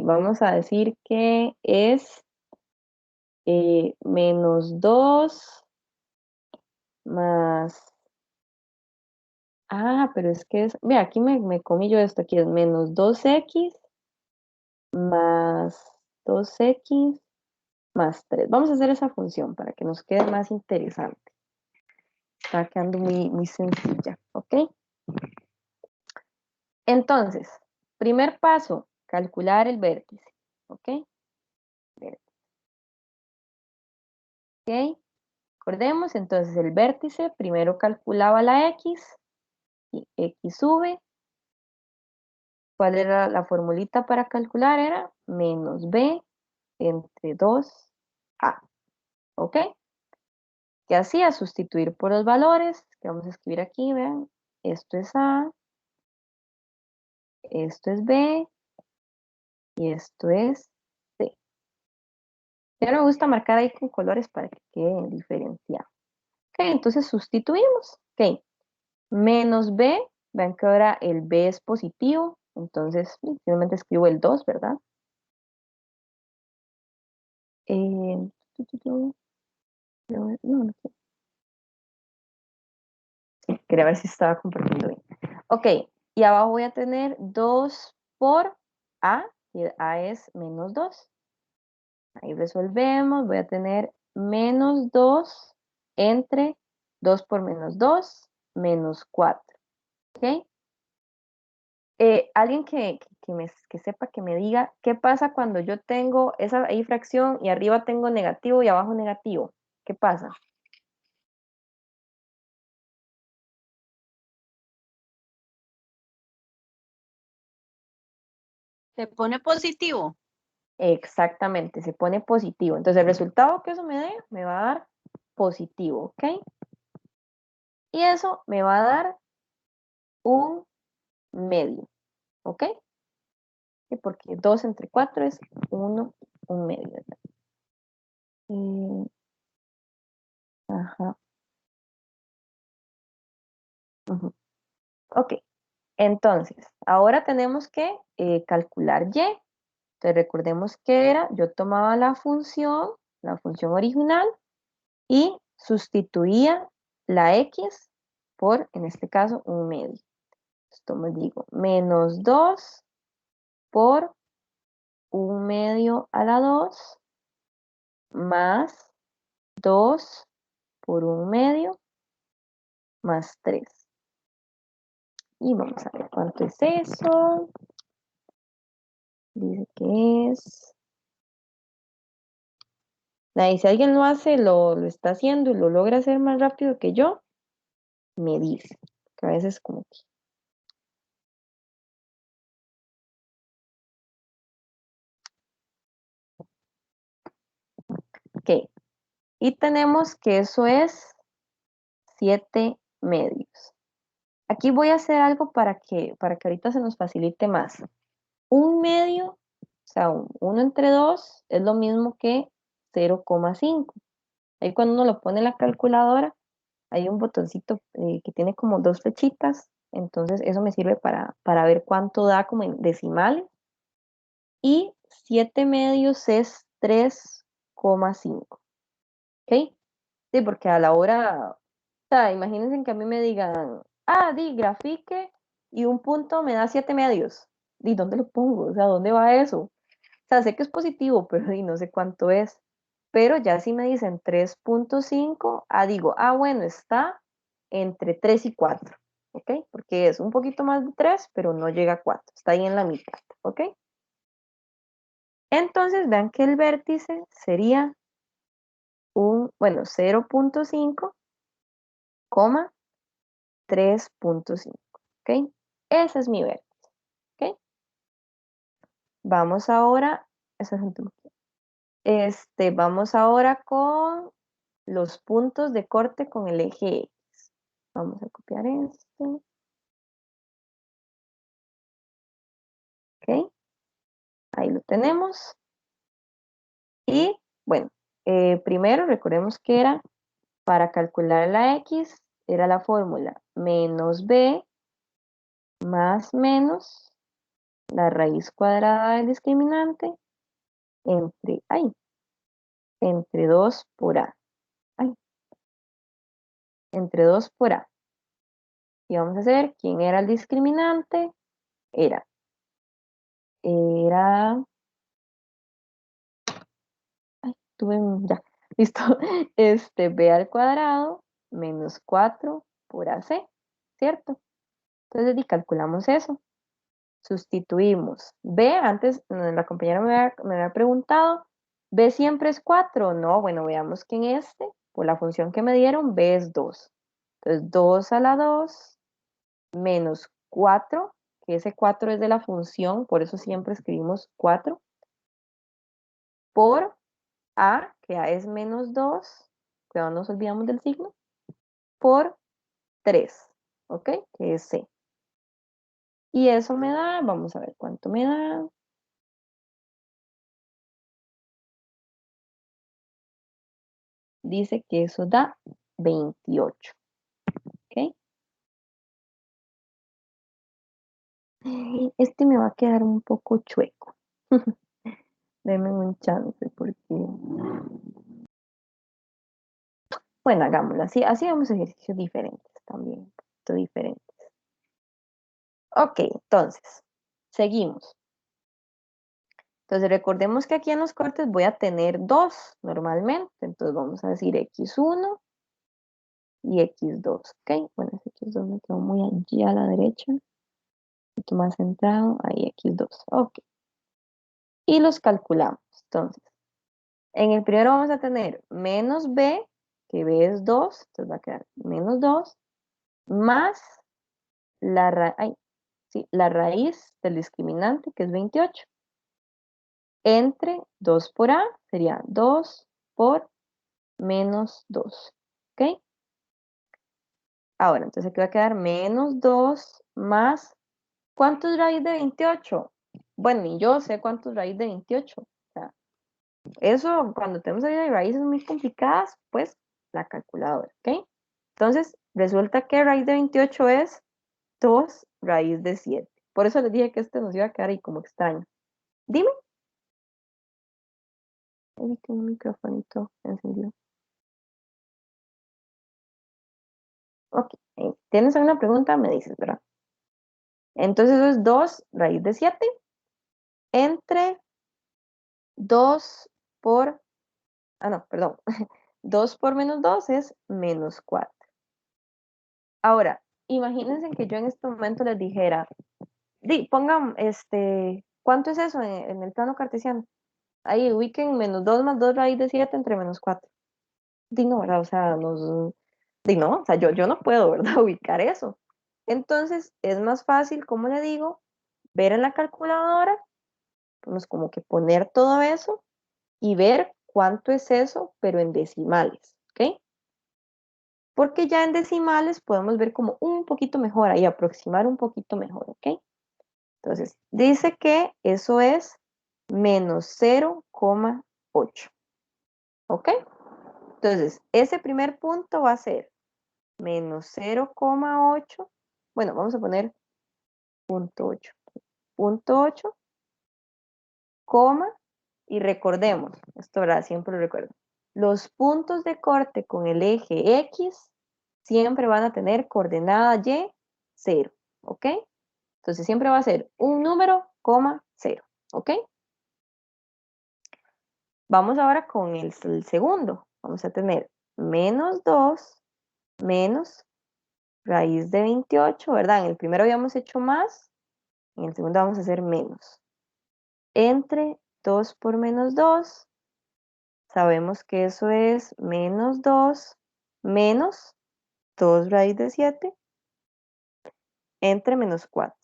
vamos a decir que es -2 más. Pero es que vea, aquí me comí yo esto, aquí es -2x más 2x más 3. Vamos a hacer esa función para que nos quede más interesante. Está quedando muy sencilla, ¿ok? Entonces, primer paso, calcular el vértice, ¿ok? Vértice, ¿ok? Recordemos, entonces el vértice primero calculaba la x, y x sube. ¿Cuál era la formulita para calcular? Era -b entre 2a, ¿ok? ¿Qué hacía? Sustituir por los valores que vamos a escribir aquí, vean. Esto es A, esto es B y esto es C. Ya no me gusta marcar ahí con colores para que quede diferenciado. Ok, entonces sustituimos. Ok, menos B, vean que ahora el B es positivo, entonces simplemente escribo el 2, ¿verdad? Eh, no, no sé. Sí, quería ver si estaba compartiendo bien. Ok, y abajo voy a tener 2 por A, y A es menos 2. Ahí resolvemos, voy a tener menos 2 entre 2 por menos 2, menos 4. ¿Ok? Alguien que sepa, que me diga, ¿qué pasa cuando yo tengo esa ahí fracción y arriba tengo negativo y abajo negativo? ¿Qué pasa? Se pone positivo. Exactamente, se pone positivo. Entonces el resultado que eso me dé, me va a dar positivo, ¿ok? Y eso me va a dar un medio, ¿ok? Porque 2 entre 4 es 1, un medio, ¿verdad? Ajá. Ujú. Ok, entonces, ahora tenemos que calcular y. Entonces recordemos que era, yo tomaba la función original, y sustituía la x por, en este caso, un medio. Esto me digo, menos 2 por un medio a la 2 más 2 por un medio más 3. Y vamos a ver cuánto es eso. Dice que es... Y si alguien lo hace, lo está haciendo y lo logra hacer más rápido que yo, me dice. Que a veces como que... Ok. Y tenemos que eso es 7 medios. Aquí voy a hacer algo para que ahorita se nos facilite más. Un medio, o sea, 1 entre 2 es lo mismo que 0,5. Ahí cuando uno lo pone en la calculadora, hay un botoncito que tiene como 2 flechitas. Entonces eso me sirve para ver cuánto da como en decimales. Y 7 medios es 3,5. ¿Ok? Sí, porque a la hora, o sea, imagínense que a mí me digan, grafique y un punto me da 7 medios. ¿Y dónde lo pongo? O sea, ¿dónde va eso? O sea, sé que es positivo, pero no sé cuánto es. Pero ya si me dicen 3,5, digo, bueno, está entre 3 y 4, ¿ok? Porque es un poquito más de 3, pero no llega a 4, está ahí en la mitad, ¿ok? Entonces vean que el vértice sería 0,5, 3,5, ¿ok? Ese es mi vértice, ¿ok? Vamos ahora, eso es vamos ahora con los puntos de corte con el eje X. Vamos a copiar esto, ¿ok? Ahí lo tenemos. Y bueno, primero recordemos que era, para calcular la X, era la fórmula menos b más menos la raíz cuadrada del discriminante entre 2 por a. Ay, entre 2 por a. Y vamos a hacer, ¿quién era el discriminante? Era, ya, listo, b al cuadrado menos 4 por ac, ¿cierto? Entonces, calculamos eso. Sustituimos. B, antes la compañera me había preguntado, ¿B siempre es 4? No, bueno, veamos que en por la función que me dieron, B es 2. Entonces, 2 a la 2 menos 4, que ese 4 es de la función, por eso siempre escribimos 4, por A, que A es menos 2, cuidado, no nos olvidamos del signo, por 3, ¿ok? Que es C. Y eso me da, vamos a ver cuánto me da. Dice que eso da 28, ¿ok? Este me va a quedar un poco chueco. Denme un chance porque... Bueno, hagámoslo así. Así vamos a ejercicios diferentes también. Un poquito diferentes. Ok, entonces, seguimos. Entonces, recordemos que aquí en los cortes voy a tener 2 normalmente. Entonces, vamos a decir x1 y x2, ¿ok? Bueno, ese x2 me quedó muy allí a la derecha. Un poquito más centrado. Ahí, x2. Ok. Y los calculamos. Entonces, en el primero vamos a tener menos b, que b es 2. Entonces, va a quedar menos 2 más la raíz del discriminante, que es 28. Entre 2 por a sería 2 por menos 2. ¿Ok? Ahora, entonces aquí va a quedar menos 2 más... ¿Cuánto es raíz de 28? Bueno, ni yo sé cuánto es raíz de 28. O sea, eso cuando tenemos ahí raíces muy complicadas, pues la calculadora. ¿Ok? Entonces, resulta que raíz de 28 es 2 raíz de 7. Por eso les dije que este nos iba a quedar ahí como extraño. Dime. Ahí tengo un microfonito encendido. Ok, ¿tienes alguna pregunta? Me dices, ¿verdad? Entonces eso es 2 raíz de 7 entre 2 por... Ah, no, perdón. 2 por menos 2 es menos 4. Ahora, imagínense que yo en este momento les dijera, pongan, ¿cuánto es eso en el plano cartesiano? Ahí ubiquen menos 2 más 2 raíz de 7 entre menos 4. No, ¿verdad? O sea, no, o sea, yo no puedo, ¿verdad? Ubicar eso. Entonces, es más fácil, como le digo, ver en la calculadora, pues como que poner todo eso y ver cuánto es eso, pero en decimales, ¿ok? Porque ya en decimales podemos ver como un poquito mejor, ahí aproximar un poquito mejor, ¿ok? Entonces, dice que eso es menos 0,8, ¿ok? Entonces, ese primer punto va a ser menos 0,8. Bueno, vamos a poner punto 8. Punto 8, coma, y recordemos, esto ahora siempre lo recuerdo, los puntos de corte con el eje X siempre van a tener coordenada Y 0, ¿ok? Entonces siempre va a ser un número, coma, 0, ¿ok? Vamos ahora con el segundo. Vamos a tener menos 2 menos raíz de 28, ¿verdad? En el primero habíamos hecho más, en el segundo vamos a hacer menos. Entre 2 por menos 2, sabemos que eso es menos 2 menos 2 raíz de 7 entre menos 4.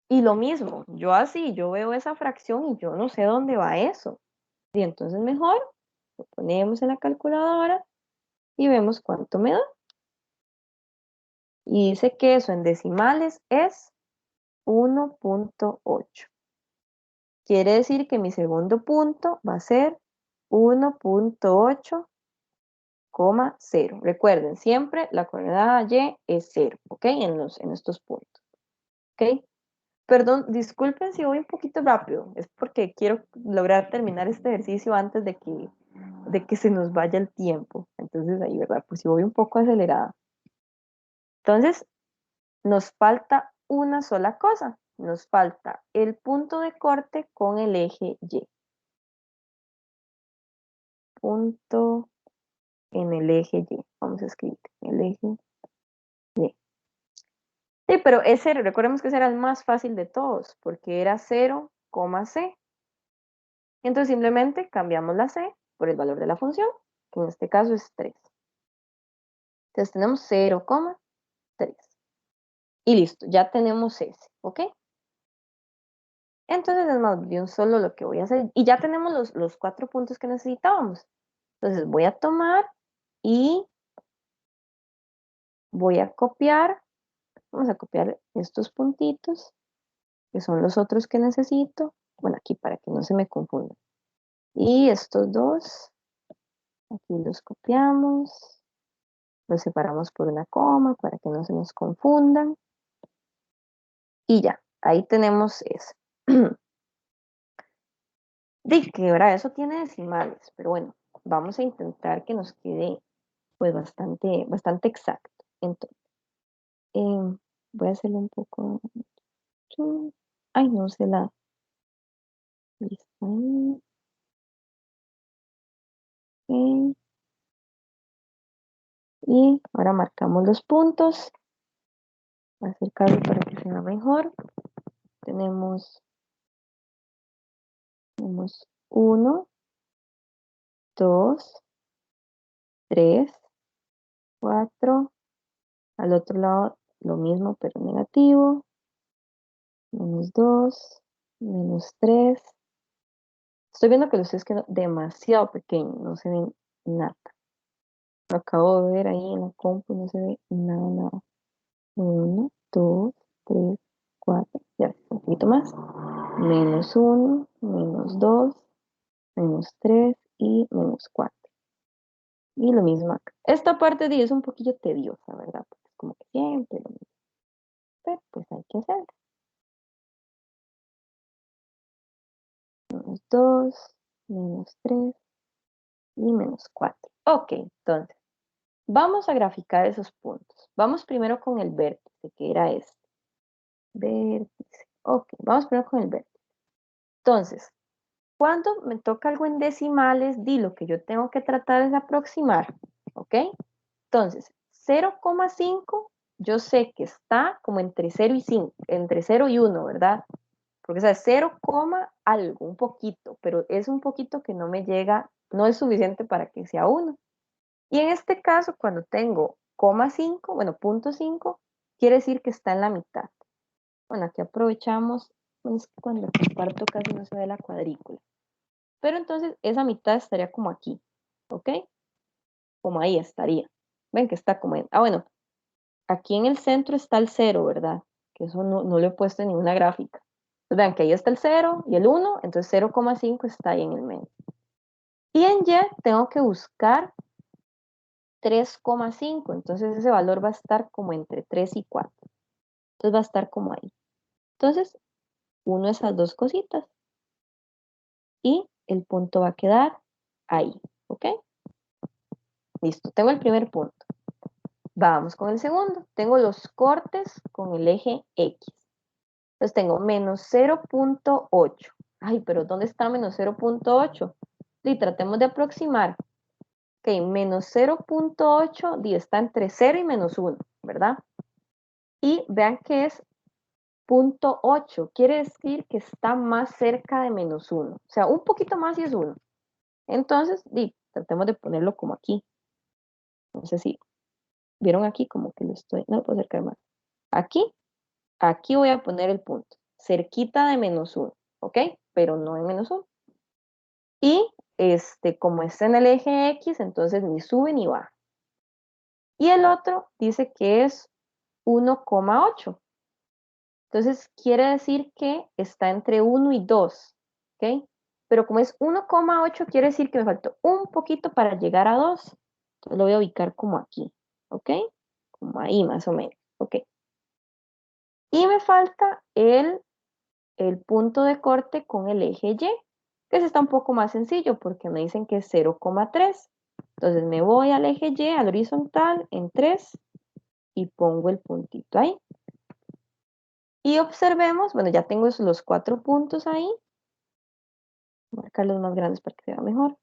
Y lo mismo, yo veo esa fracción y yo no sé dónde va eso. Y entonces mejor lo ponemos en la calculadora y vemos cuánto me da. Y dice que eso en decimales es 1,8. Quiere decir que mi segundo punto va a ser 1,8,0. Recuerden, siempre la coordenada Y es 0, ¿ok? En estos puntos, ¿ok? Perdón, disculpen si voy un poquito rápido, es porque quiero lograr terminar este ejercicio antes de que se nos vaya el tiempo. Entonces ahí, ¿verdad? Pues si voy un poco acelerada. Entonces, nos falta una sola cosa. Nos falta el punto de corte con el eje Y. Punto en el eje Y. Vamos a escribir el eje Y. Sí, pero recordemos que ese era el más fácil de todos, porque era 0,c. Entonces simplemente cambiamos la c por el valor de la función, que en este caso es 3. Entonces tenemos 0,3. Y listo, ya tenemos ese, ¿ok? Entonces es más bien solo lo que voy a hacer. Y ya tenemos los 4 puntos que necesitábamos. Entonces voy a tomar y voy a copiar. Vamos a copiar estos puntitos, que son los otros que necesito. Bueno, aquí para que no se me confunda. Y estos dos, aquí los copiamos. Los separamos por una coma para que no se nos confundan. Y ya, ahí tenemos eso. Dice que, ¿verdad? Eso tiene decimales, pero bueno, vamos a intentar que nos quede pues bastante exacto. Entonces, voy a hacerlo un poco. Ay, no sé la lista. Ok. Y ahora marcamos los puntos. Voy a acercarlo para que se vea mejor. Tenemos 1, 2, 3, 4. Al otro lado lo mismo, pero negativo. -2, -3. Estoy viendo que los estoy quedando demasiado pequeños, no se ven nada. Lo acabo de ver ahí en la compu, no se ve nada, nada. 1, 2, 3, 4, ya, un poquito más. -1, -2, -3 y -4. Y lo mismo acá. Esta parte de es un poquillo tediosa, ¿verdad? Porque es como que siempre lo mismo. Pero pues hay que hacerlo. -2, -3 y -4. Ok, entonces, vamos a graficar esos puntos. Vamos primero con el vértice, que era este. Vértice. Ok, vamos primero con el vértice. Entonces, cuando me toca algo en decimales, di lo que yo tengo que tratar es aproximar. ¿Ok? Entonces, 0,5, yo sé que está como entre 0 y 5, entre 0 y 1, ¿verdad? Porque, o sea, 0, algo, un poquito, pero es un poquito que no me llega, no es suficiente para que sea 1. Y en este caso, cuando tengo coma 5, bueno, punto 5, quiere decir que está en la mitad. Bueno, aquí aprovechamos, bueno, es que cuando comparto casi no se ve la cuadrícula. Pero entonces esa mitad estaría como aquí, ¿ok? Como ahí estaría. Ven que está como en... Ah, bueno, aquí en el centro está el 0, ¿verdad? Que eso no lo he puesto en ninguna gráfica. Pues vean que ahí está el 0 y el 1, entonces 0,5 está ahí en el medio. Y en Y tengo que buscar 3,5, entonces ese valor va a estar como entre 3 y 4. Entonces va a estar como ahí. Entonces, uno de esas dos cositas y el punto va a quedar ahí, ¿ok? Listo, tengo el primer punto. Vamos con el segundo. Tengo los cortes con el eje X. Entonces tengo menos 0,8. Ay, pero ¿dónde está menos 0,8? Y tratemos de aproximar. Ok, menos 0,8 está entre 0 y -1, ¿verdad? Y vean que es 0,8. Quiere decir que está más cerca de -1. O sea, un poquito más y es 1. Entonces, tratemos de ponerlo como aquí. No sé si vieron aquí como que lo estoy... No lo puedo acercar más. Aquí voy a poner el punto. Cerquita de -1, ¿ok? Pero no en -1. Y como está en el eje X, entonces ni sube ni baja. Y el otro dice que es 1,8. Entonces quiere decir que está entre 1 y 2, ¿ok? Pero como es 1,8, quiere decir que me faltó un poquito para llegar a 2. Entonces lo voy a ubicar como aquí, ¿ok? Como ahí más o menos, ¿ok? Y me falta el punto de corte con el eje Y, que ese está un poco más sencillo porque me dicen que es 0,3. Entonces me voy al eje Y, al horizontal, en 3 y pongo el puntito ahí. Y observemos, bueno, ya tengo los 4 puntos ahí. Voy a marcarlos más grandes para que se vea mejor.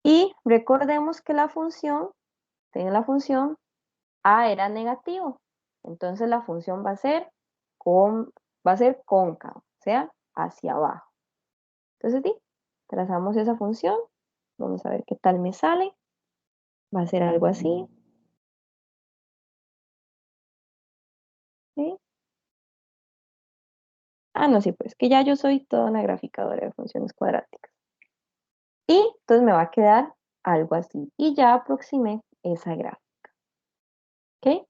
Y recordemos que la función, tiene la función A era negativo. Entonces la función va a ser cóncava, o sea, hacia abajo. Entonces, sí, trazamos esa función. Vamos a ver qué tal me sale. Va a ser algo así. ¿Sí? Ah, no, sí, pues que ya yo soy toda una graficadora de funciones cuadráticas. Y entonces me va a quedar algo así. Y ya aproximé esa gráfica. ¿Ok?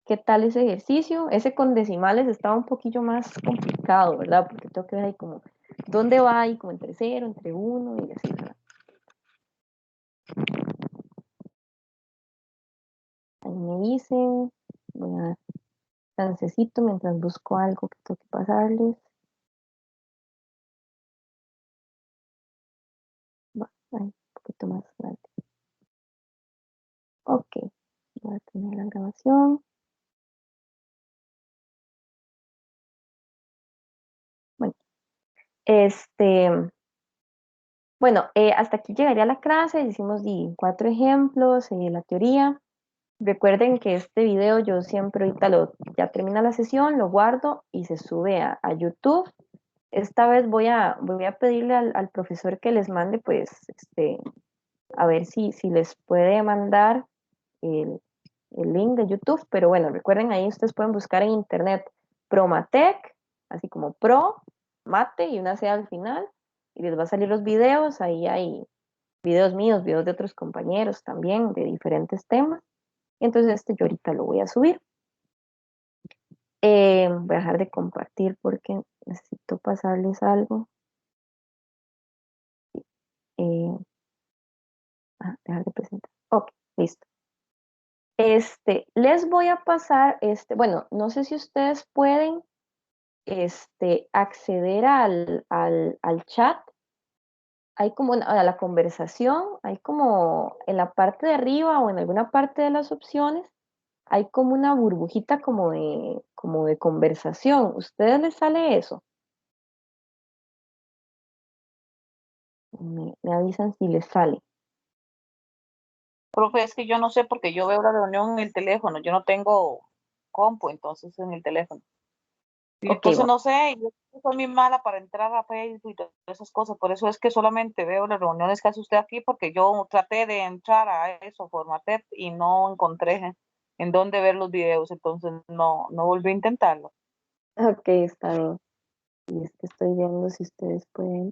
¿Qué tal ese ejercicio? Ese con decimales estaba un poquillo más complicado, ¿verdad? Porque tengo que ver ahí como dónde va ahí, como entre 0, entre 1 y así, ¿verdad? Ahí me dicen, voy a dar chancecito mientras busco algo que tengo que pasarles. Va, ahí, un poquito más grande. Ok, voy a tener la grabación. Bueno, bueno, hasta aquí llegaría la clase. Hicimos 4 ejemplos, la teoría. Recuerden que este video yo siempre ahorita ya termina la sesión, lo guardo y se sube a YouTube. Esta vez voy a pedirle al profesor que les mande, pues, a ver si les puede mandar el, el link de YouTube, pero bueno, recuerden ahí ustedes pueden buscar en internet Promatec, así como Pro, Mate y una C al final, y les va a salir los videos, ahí hay videos míos, videos de otros compañeros también, de diferentes temas. Entonces yo ahorita lo voy a subir. Voy a dejar de compartir porque necesito pasarles algo. Eh, dejar de presentar. Ok, listo. Les voy a pasar, bueno, no sé si ustedes pueden, acceder al chat. Hay como a la conversación, hay como en la parte de arriba o en alguna parte de las opciones, hay como una burbujita como de conversación. ¿Ustedes les sale eso? Me avisan si les sale. Profe, es que yo no sé porque yo veo la reunión en el teléfono, yo no tengo compu, entonces en el teléfono. Y Ok, entonces no sé, yo soy muy mala para entrar a Facebook y todas esas cosas, por eso es que solamente veo las reuniones que hace usted aquí, porque yo traté de entrar a eso, Formatet, y no encontré en dónde ver los videos, entonces no volví a intentarlo. ok, está bien. Y es que estoy viendo si ustedes pueden.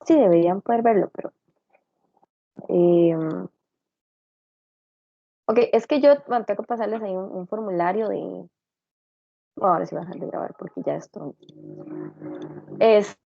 Sí, deberían poder verlo, pero. Ok, es que yo bueno, tengo que pasarles ahí un formulario de. Bueno, ahora sí voy a dejar de grabar porque ya esto.